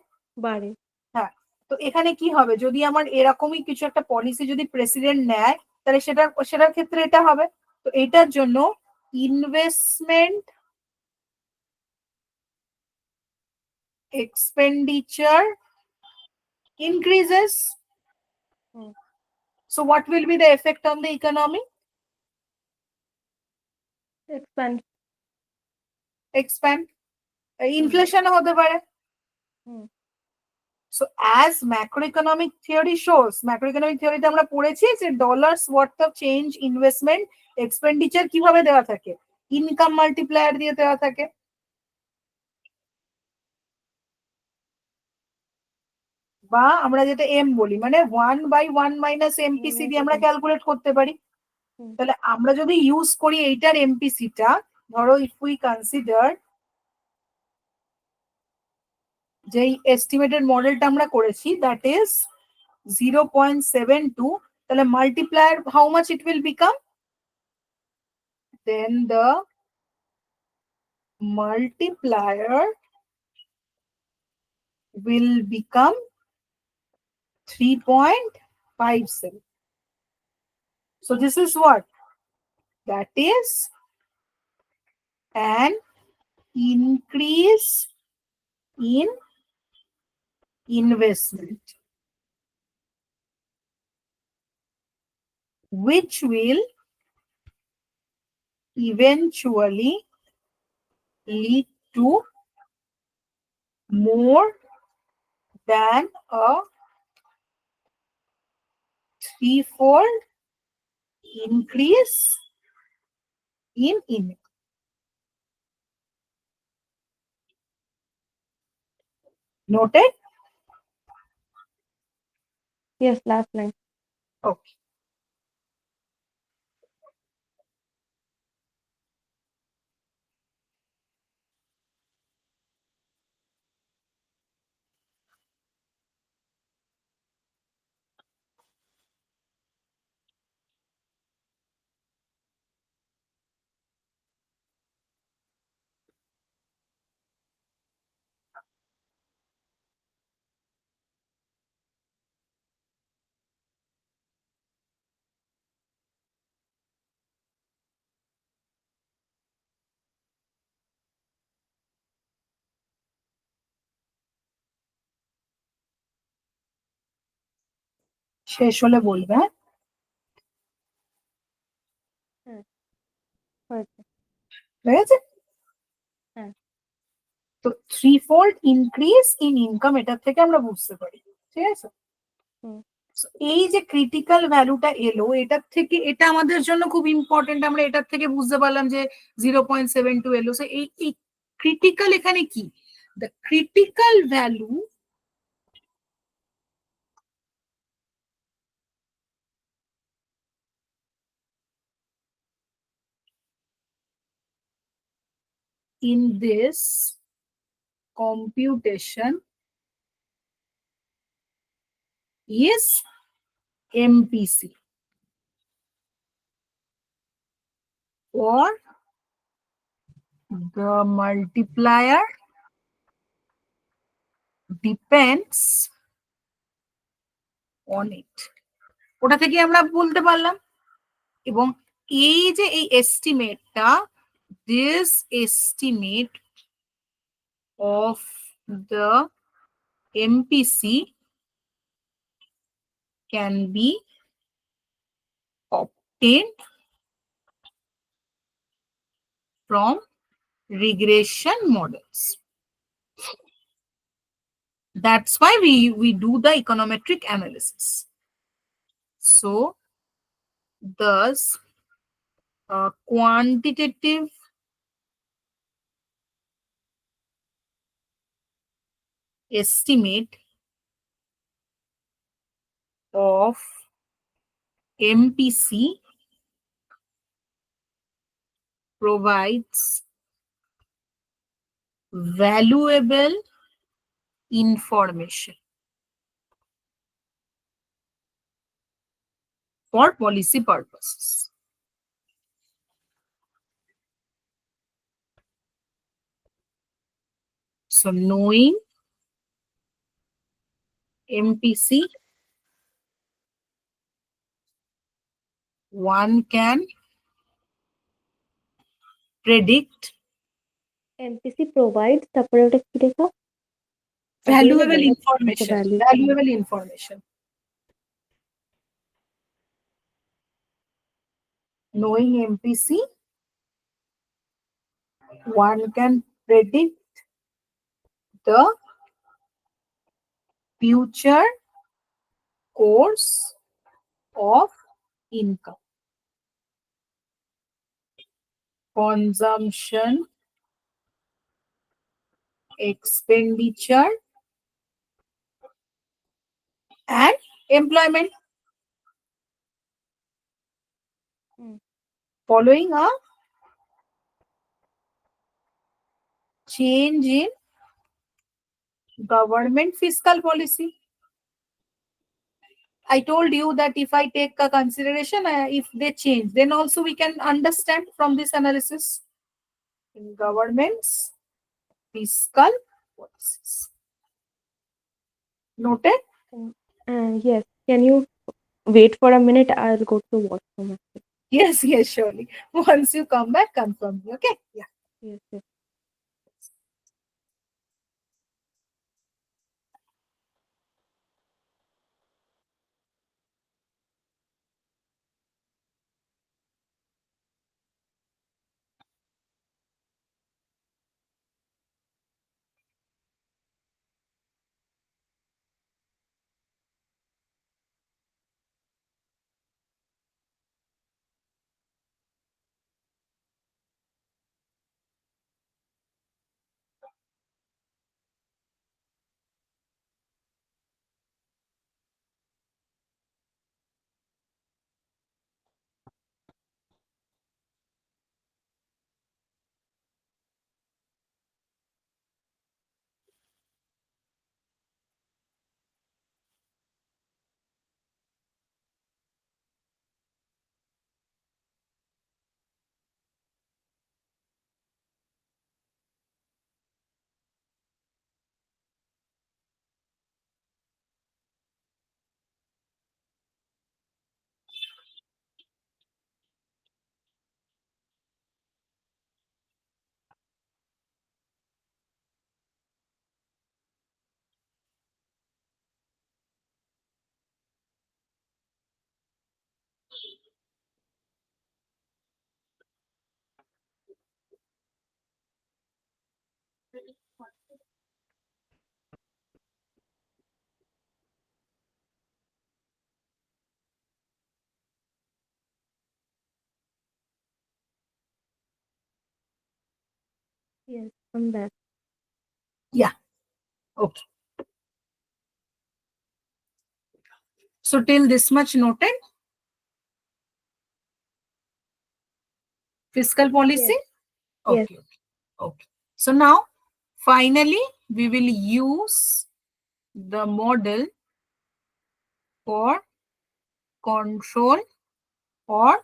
হ্যাঁ, তো এখানে কি হবে, যদি আমার এরকমই কিছু একটা পলিসি যদি প্রেসিডেন্ট নেয়, তাহলে সেটার ক্ষেত্রে এটা হবে। তো এটার জন্য investment expenditure increases. So what will be the effect on the economy? Expand. Inflation হতে পারে। So as macroeconomic theory shows, macroeconomic theory তে আমরা পড়েছি যে dollars worth of change investment expenditure কিভাবে দেওয়া থাকে? ইনকাম মাল্টিপ্লায়ার দিয়ে দেওয়া থাকে। বা আমরা যেটা এম বলি, মানে 1/1 মাইনাস এমপিসি দিয়ে আমরা ক্যালকুলেট করতে পারি। তাহলে আমরা যদি ইউজ করি এইটার এমপিসিটা, ধরো ইফ উই কনসিডার যেই এস্টিমেটেড মডেলটা আমরা করেছি দ্যাট ইজ 0.72, তাহলে multiplier how much it will become? Then the multiplier will become 3.57. So this is what? That is an increase in investment, which will eventually lead to more than a threefold increase in income. Noted? Yes, last line. Okay. শেষ হলে বলবে, হ্যাঁ? হ্যাঁ, হয়েছে। ঠিক আছে? হ্যাঁ। তো three fold increase in income এটার থেকে আমরা বুঝতে পারি, ঠিক আছে? হুম। So, এই যে ক্রিটিক্যাল ভ্যালুটা এলো এটার থেকে, এটা আমাদের জন্য খুব ইম্পর্টেন্ট, আমরা এটার থেকে বুঝতে পারলাম যে 0.72 এলো। সো এই ক্রিটিক্যাল এখানে কি, the critical value in this computation is MPC, or the multiplier depends on it। ওটা থেকে আমরা বলতে পারলাম। এবং এই যে এই এস্টিমেটটা, this estimate of the MPC can be obtained from regression models. That's why we do the econometric analysis. So thus quantitative estimate of MPC provides valuable information for policy purposes. So knowing MPC, one can predict MPC provides, তারপরে ওটা কি লেখা? valuable Available. information. Value. Valuable information. Knowing MPC, one can predict the future course of income, consumption, expenditure, and employment Hmm. following a change in government fiscal policy. I told you that if I take a consideration, if they change, then also we can understand from this analysis in government's fiscal policies. Noted? Yes. Can you wait for a minute? I'll go to washroom. Yes, yes, surely. Once you come back, confirm me. Okay? Yeah. Yes, yes. Yes, I'm back. Yeah. Okay. So till this much noted. Fiscal policy? Yes. Yes. Okay. Okay. So now, finally, we will use the model for control or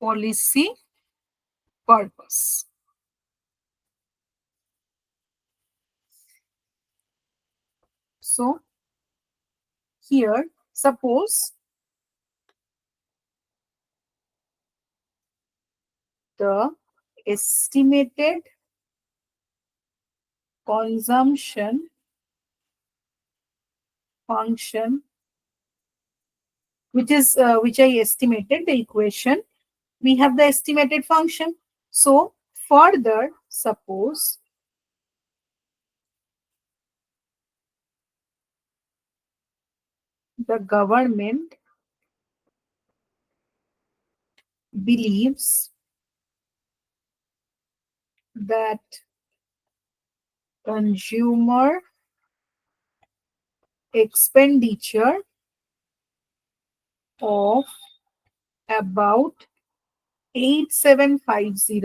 policy purpose. So here, suppose the estimated consumption function, which I estimated the equation, we have the estimated function. So further, suppose the government believes that consumer expenditure of about 8750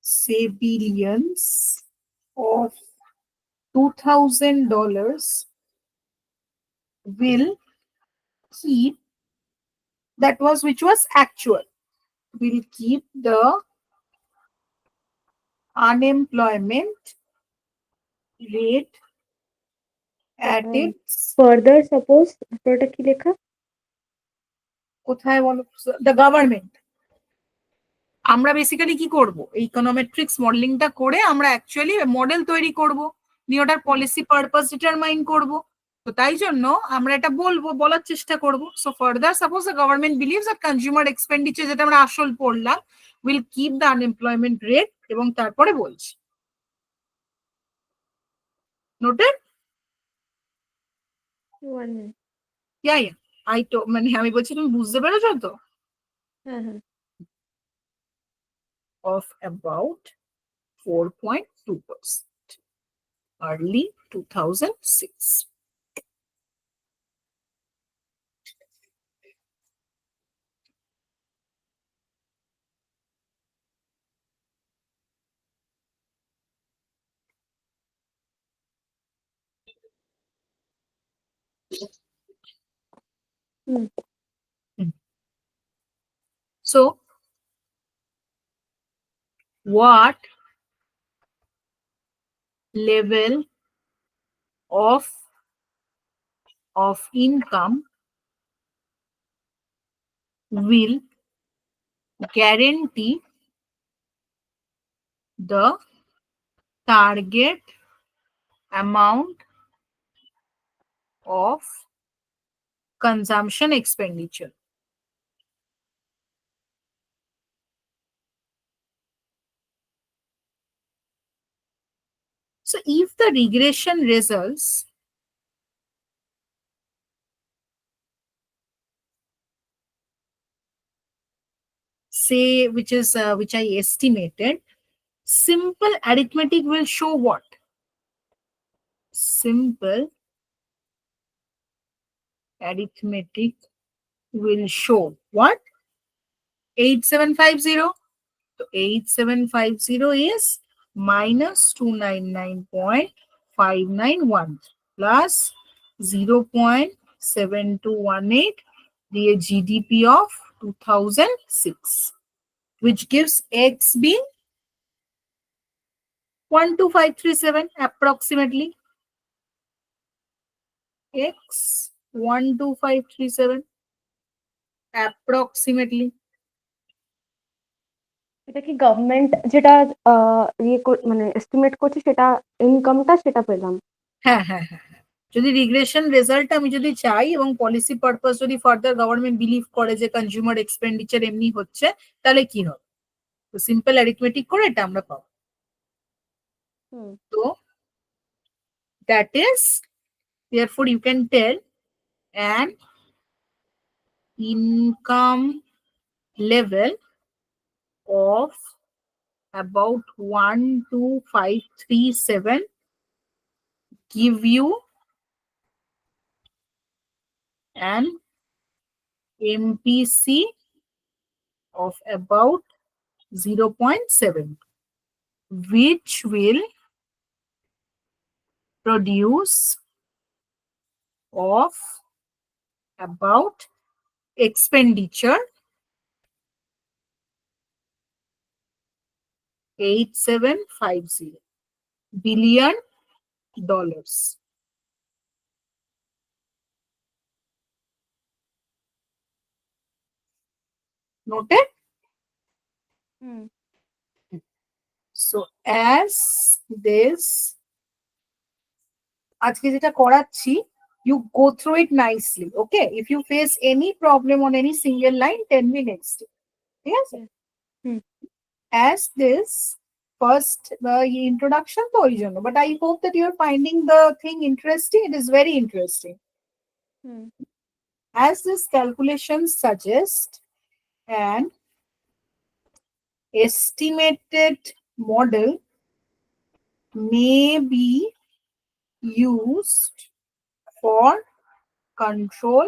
say billions of $2000 will keep, that was which was actual, will keep the unemployment rate at its Further, suppose ওটা কি লেখা? কোথায় বলো, the government, আমরা basically কি করব, এই ইকোনোমেট্রিক্স মডেলিংটা করে আমরা অ্যাকচুয়ালি মডেল তৈরি করব, দিয়ে ওটার পলিসি পারপাস ডিটারমাইন করব। তো তাই জন্য আমরা এটা বলবো, বলার চেষ্টা করব। So further suppose the government believes that consumer expenditure, যেটা আমরা আসল পড়লাম, will keep the unemployment rate, এবং তারপরে বলছি noted. One minute. Yeah yeah, I তো মানে আমি বলছি তুমি বুঝতে পেরেছো তো, হ্যাঁ হ্যাঁ। of about 4.2% early 2006. Hmm. So, what level of income will guarantee the target amount of consumption expenditure? So, if the regression results say, which I estimated, simple arithmetic will show what? Simple arithmetic will show what? 8750. So 8750 is minus 299.591 plus 0.7218, the GDP of 2006, which gives X being 12537 approximately. X 12537 approximately. এটা কি government যেটা মানে estimate করছে সেটা ইনকামটা সেটা পেলাম। হ্যাঁ হ্যাঁ হ্যাঁ, যদি রিগ্রেশন রেজাল্ট আমি যদি চাই এবং পলিসি পারপাস যদি ফার্দার গভর্নমেন্ট বিলিভ করে যে কনজিউমার এক্সপেন্ডিচার এমনি হচ্ছে, তাহলে কি হবে? তো সিম্পল অ্যারিথমেটিক করে এটা আমরা পাবো। তো that is, therefore you can tell an income level of about 12537 give you an MPC of about 0.7, which will produce of about expenditure 8750 billion dollars. Noted? So as this, আজকে যেটা করাচ্ছি, you go through it nicely. Okay, if you face any problem on any single line, tell me next. Yes. As this first introduction to origin, but I hope that you're finding the thing interesting. It is very interesting. As this calculation suggests, an estimated model may be used for control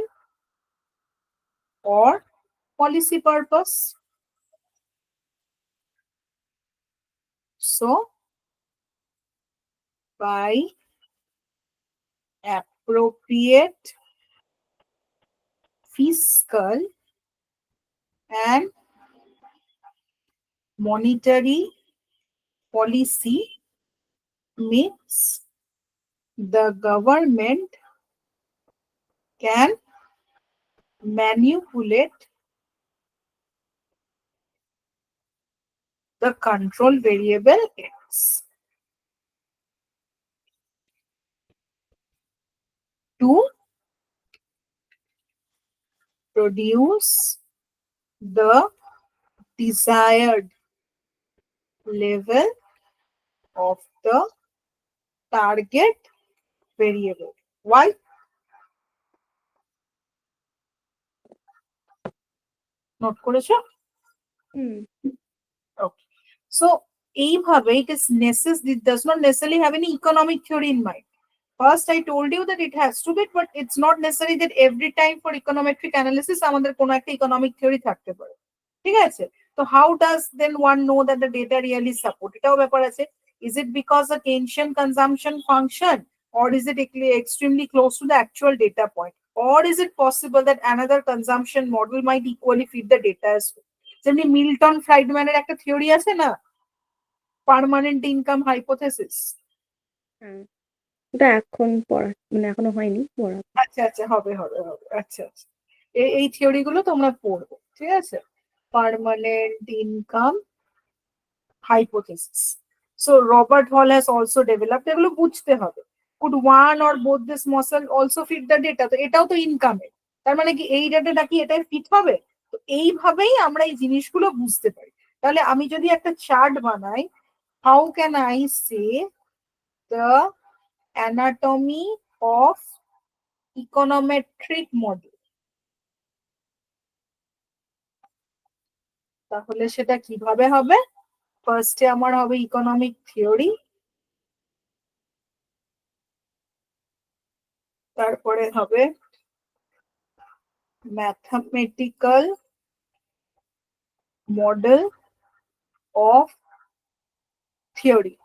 or policy purpose. So, by appropriate fiscal and monetary policy means the government can manipulate the control variable x to produce the desired level of the target variable. Why? Note করেছো? Okay. So, এইভাবে it is necessary, it does not necessarily have any economic theory in mind. First, I told you that it has to be, but it's not necessary that every time for econometric analysis, আমাদের কোনো একটা economic theory থাকতে পারে। ঠিক আছে? So how does then one know that the data really support? এটাও ব্যাপার আছে। Is it because the Keynesian consumption function, or is it extremely close to the actual data point? Or is it possible that another consumption model might equally fit the data as well? যেমনি Milton ফ্রাইডম্যানের একটা theory আছে না, permanent income hypothesis. এটা এখন পড়া মানে এখনো হয়নি পড়া। আচ্ছা আচ্ছা, হবে হবে হবে। আচ্ছা আচ্ছা, এই থিওরি গুলো তোমরা পড়বে, ঠিক আছে? Permanent income hypothesis. So Robert Hall has also developed, এগুলো বুঝতে হবে। Could one or both this muscle also fit the data? তো এটাও তো ইনকামে, তার মানে কি এই ডাটাটা কি এটাই ফিট হবে? তো এইভাবেই আমরা এই জিনিসগুলো বুঝতে পারি। তাহলে আমি যদি একটা চার্ট বানাই, how can I say the anatomy of econometric model? তাহলে সেটা কিভাবে হবে? ফার্স্টে আমার হবে ইকোনমিক থিওরি, তারপরে হবে mathematical model of theory,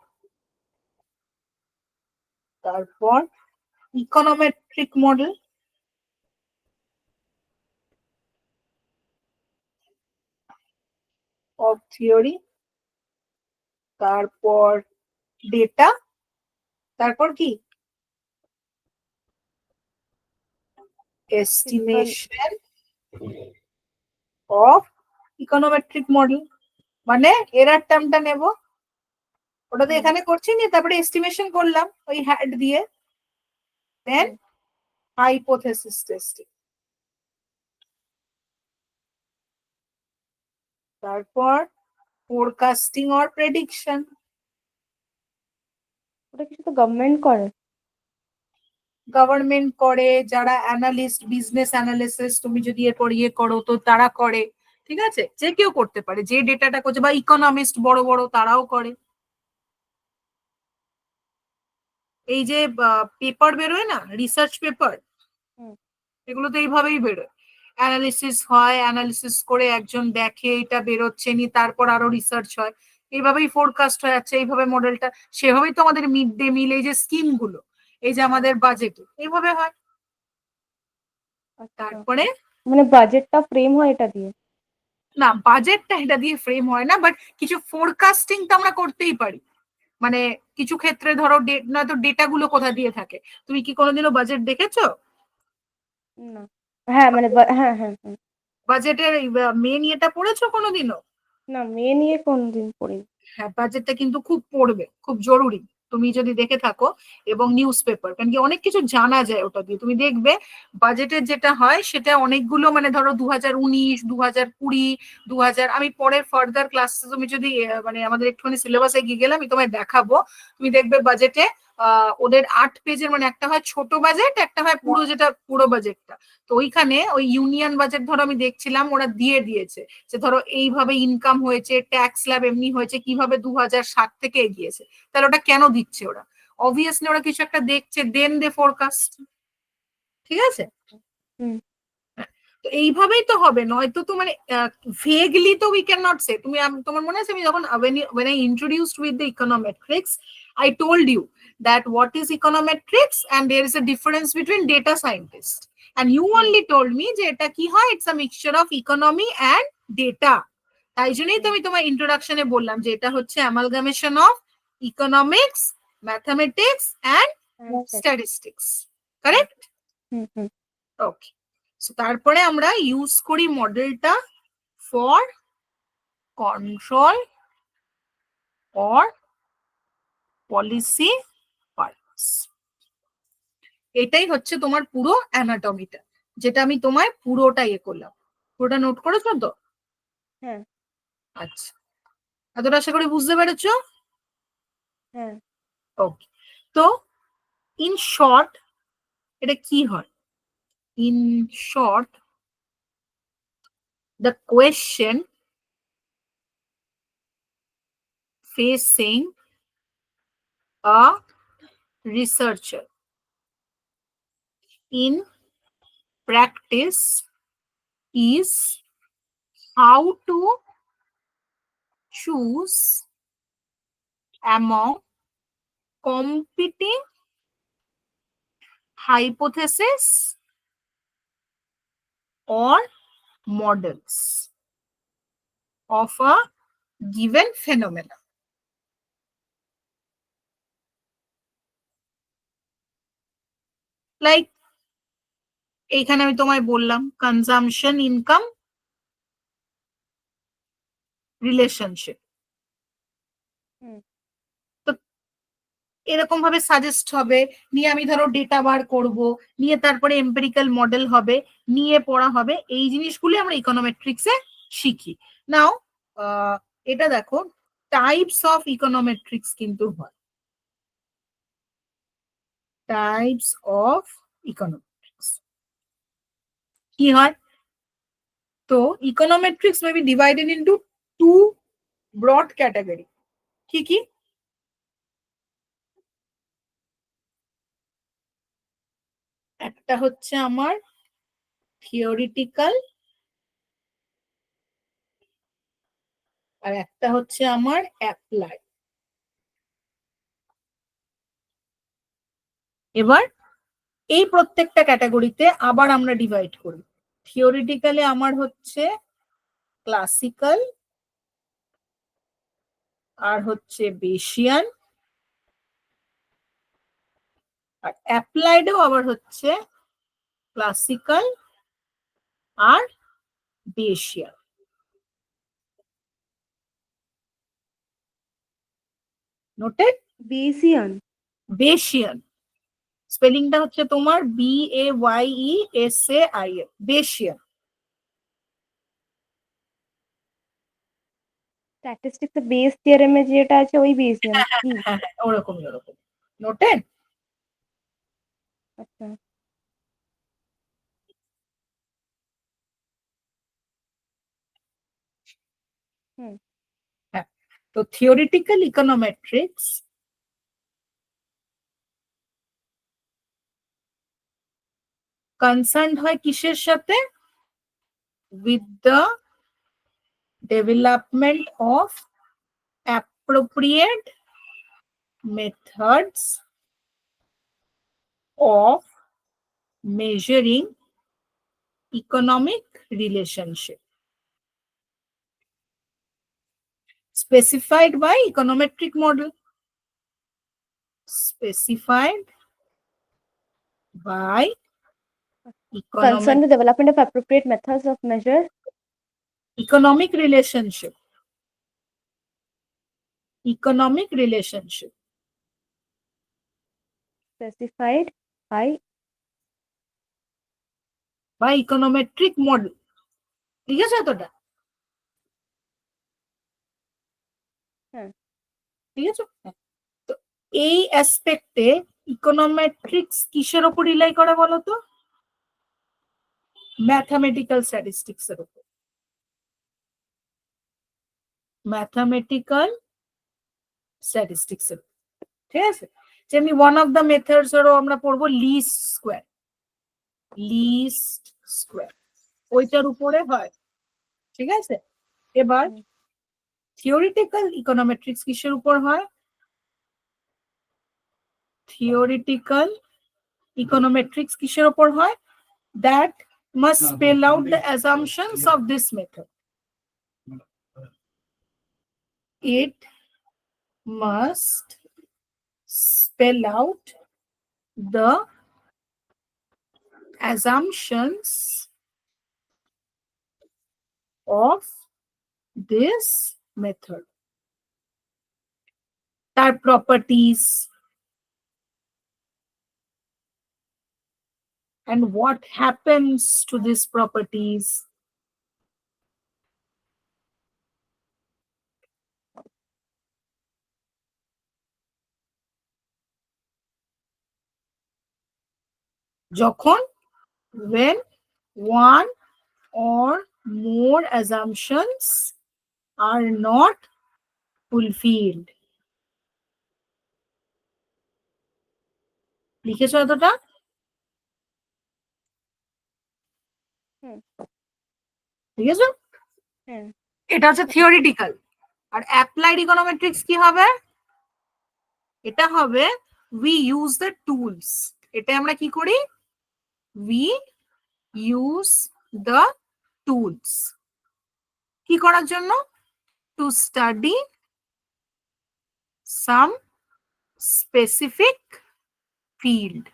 তারপর econometric model, of theory, তারপর data, তারপর কি estimation of econometric model, মানে এরার টার্মটা নেব, ওটা তো এখানে করছি নি, তারপরে এস্টিমেশন করলাম ওই হ্যাড দিয়ে, দেন হাইপোথেসিস টেস্টিং, তারপর ফোরকাস্টিং অর প্রেডিকশন। ওটা কিছু তো গভর্নমেন্ট করে। গভর্নমেন্ট করে, যারা অ্যানালিস্ট, বিজনেস অ্যানালিসিস, তুমি যদি এরপর ইয়ে করো তো তারা করে। ঠিক আছে, যে কেউ করতে পারে, যে ডেটাটা করছে, বা ইকোনমিস্ট বড় বড় তারাও করে। এই যে পেপার বেরোয় না, রিসার্চ পেপার, এগুলো তো এইভাবেই বেরোয়। অ্যানালিসিস হয়, অ্যানালিসিস করে একজন দেখে এটা বেরোচ্ছে নি, তারপর আরো রিসার্চ হয়, এইভাবেই ফোরকাস্ট হয়ে যাচ্ছে, এইভাবে মডেলটা, সেভাবেই তো আমাদের মিড ডে মিল, এই যে স্কিম গুলো, এই যে আমাদের বাজেট, এইভাবে হয়। তারপরে মানে বাজেটটা ফ্রেম হয় এটা দিয়ে? না, বাজেটটা এটা দিয়ে ফ্রেম হয় না, বাট কিছু ফোরকাস্টিং তো আমরা করতেই পারি। মানে কিছু ক্ষেত্রে ধরো না তো ডেটা গুলো কোথা দিয়ে থাকে, তুমি কি কোনোদিনও বাজেট দেখেছো? না। হ্যাঁ মানে হ্যাঁ হ্যাঁ হ্যাঁ। বাজেটের মেন ইয়েটা পড়েছো কোনোদিনও? না, মেয়ে নিয়ে কোনদিন পড়িনি। হ্যাঁ, বাজেটটা কিন্তু খুব পড়বে, খুব জরুরি, তুমি যদি দেখে থাকো, এবং নিউজ পেপার, কারণ কি অনেক কিছু জানা যায় ওটা দিয়ে। তুমি দেখবে বাজেটের যেটা হয় সেটা অনেকগুলো, মানে ধরো 2019, 2020, 2000, আমি পরের ফার্দার ক্লাস, তুমি যদি মানে আমাদের একটুখানি সিলেবাসে গিয়ে গেলে আমি তোমায় দেখাবো, তুমি দেখবে বাজেটে ওদের 8 পেজের, মানে একটা হয় ছোট বাজেট, একটা হয় পুরো, যেটা পুরো বাজেটটা। তো ওইখানে ওই ইউনিয়ন বাজেট ধরো আমি দেখছিলাম, ওরা দিয়ে দিয়েছে যে ধরো এইভাবে ইনকাম হয়েছে, ট্যাক্স স্ল্যাব এমনি হয়েছে, কিভাবে 2007 থেকে এগিয়েছে। তাহলে ওটা কেন দিচ্ছে ওরা? অবভিয়াসলি ওরা কিছু একটা দেখছে, দেন দে ফোরকাস্ট। ঠিক আছে, তো এইভাবেই তো হবে, নয়তো তো মানে ভেগলি তো উই ক্যান নট সে। তুমি তোমার মনে আছে আমি যখন when I introduced with the econometrics, I told you that what is econometrics and there is a difference between data scientist, and you only told me যে এটা কি হয়, it's a mixture of economy and data. তাই জন্যই তো আমি তোমার ইন্ট্রোডাকশনে বললাম যে এটা হচ্ছে amalgamation of economics, mathematics and statistics, correct? Okay, so তারপরে আমরা ইউজ করি মডেলটা for control or policy purpose. এটাই হচ্ছে তোমার পুরো অ্যানাটমিটা, যেটা আমি তোমায় পুরোটা ইয়ে করলাম। পুরোটা নোট করেছো তো? হ্যাঁ। আচ্ছা, এতটা আশা করি বুঝতে পেরেছো? হ্যাঁ। ওকে, তো ইন শর্ট এটা কি হয়? In short, the question facing a researcher in practice is how to choose among competing hypotheses or models of a given phenomena. Like এইখানে আমি তোমায় বললাম কনজাম্পশন ইনকাম রিলেশনশিপ, তো এরকম ভাবে সাজেস্ট হবে, নিয়ে আমি ধরো ডেটা বার করব, নিয়ে তারপরে এম্পিরিক্যাল মডেল হবে, নিয়ে পড়া হবে, এই জিনিসগুলি আমরা ইকোনোমেট্রিক্সে শিখি। নাও এটা দেখো, টাইপস অফ ইকোনোমেট্রিক্স কিন্তু হয়, টাইপস অফ ইকোনোমেট্রিক্স কি হয়? তো econometrics may be divided into two broad category. কি কি? একটা হচ্ছে আমার থিওরিটিক্যাল, আর একটা হচ্ছে আমার অ্যাপ্লাই। এবার এই প্রত্যেকটা ক্যাটাগরিতে আবার আমরা ডিভাইড করি। থিওরিটিক্যালে আমার হচ্ছে ক্লাসিক্যাল, আর হচ্ছে বেসিয়ান, আর অ্যাপ্লাইডেও আবার হচ্ছে ক্লাসিক্যাল আর বেসিয়ান। নোটেড? বেসিয়ান? বেসিয়ান স্পেলিংটা হচ্ছে তোমার BAYESAIN, বেসিয়ান। স্ট্যাটিস্টিক্স বেস থিওরেমে যেটা আছে ওই বেসিয়ান কি? হ্যাঁ হ্যাঁ, ওরকমই ওরকম। নোটেড? আচ্ছা। Hmm. হ্যাঁ, তো থিওরিটিক্যাল ইকোনোমেট্রিক্স কনসার্নড হয় কিসের সাথে? With the development of appropriate methods of measuring economic relationship specified by econometric model. Specified by Concern the development of appropriate methods of measure. economic relationship. Economic relationship Specified by econometric model. ঠিক আছে এতটা? হ্যাঁ। ঠিক আছে? তো এই অ্যাসপেক্টে ইকোনোমেট্রিক্স কিসের উপর রিলাই করে বলো তো? ম্যাথমেটিক্যাল স্ট্যাটিস্টিক্স এর উপর। ম্যাথমেটিক্যাল স্ট্যাটিস্টিক্স এর, ঠিক আছে? যেমনি ওয়ান অফ দ্য মেথডস হলো আমরা পড়বো লিস্ট স্কোয়ার। লিস্ট স্কোয়ার ওইটার উপরে হয়, ঠিক আছে? এবার থিওরিটিক্যাল ইকোনোমেট্রিক্স কিসের উপর হয়? থিওরিটিক্যাল ইকোনোমেট্রিক্স কিসের উপর হয়? That must spell out the assumptions of this method. It must spell out the assumptions of this method. তার properties and what happens to these properties. যখন when one or more assumptions are not fulfilled. লিখেছো এতটা? ঠিক আছে? এটা হচ্ছে theoretical. আর applied ইকোনোমেট্রিক্স কি হবে? এটা হবে we use the tools. এটা আমরা কি করি? we use the tools কি করার জন্য? to study some specific field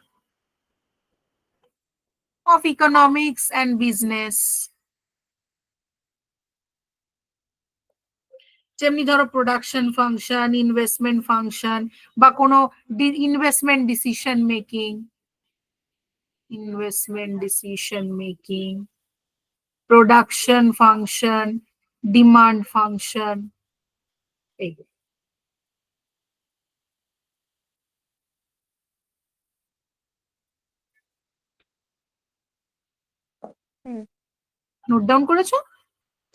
of economics and business. যেমনি ধরো প্রোডাকশন ফাংশন, ইনভেস্টমেন্ট ফাংশন, বা কোনো investment decision making, investment decision making, production function, demand function. Note down করেছো?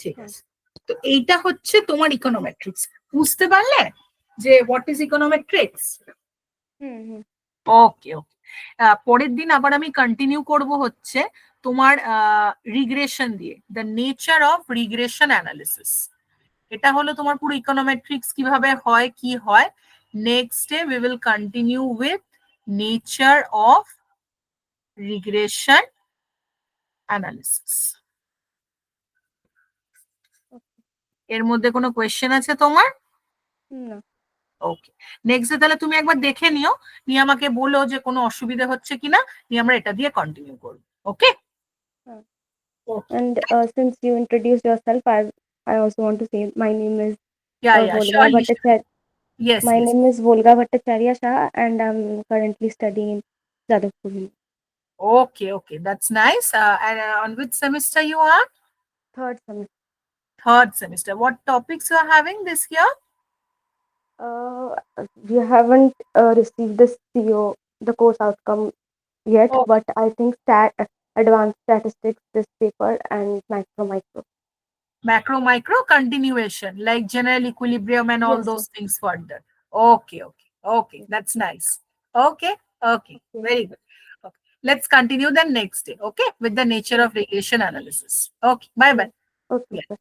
ঠিক আছে। তো এইটা হচ্ছে তোমার ইকোনোমেট্রিক্স। বুঝতে পারলে যে হোয়াট ইজ ইকোনোমেট্রিক্স? ওকে ওকে। পরের দিন আবার আমি কন্টিনিউ করব হচ্ছে তোমার রিগ্রেশন দিয়ে, the nature of regression analysis. এটা হলো তোমার পুরো ইকোনোমেট্রিক্স কিভাবে হয় কি হয়। Next day we will continue with nature of regression analysis. এর মধ্যে কোনো কোয়েশ্চেন আছে তোমার? না। ওকে, নেক্সট ডে তাহলে তুমি একবার দেখে নিও, নিয়ে আমাকে বলো যে কোনো অসুবিধা হচ্ছে কিনা, নিয়ে আমরা এটা দিয়ে কন্টিনিউ করব। ওকে? And since you introduced yourself, I also want to say my name is Volga surely. Bhattacharya. Yes, My yes. name is Volga Bhattacharya Shah, and I'm currently studying in Jadavpur. Okay, okay, that's nice. And on which semester you are? Third semester. Third semester. What topics you are having this year? We haven't received the CO, the course outcome yet, Oh. but I think advanced statistics, this paper, and micro. Macro, micro, continuation, like general equilibrium and all Yes, yes. those things further. Okay, okay, okay. That's nice. Okay, okay. Okay. Very good. Okay. Let's continue then next day, okay, with the nature Sure. of regression analysis. Okay, bye bye. Okay. Yeah. Bye.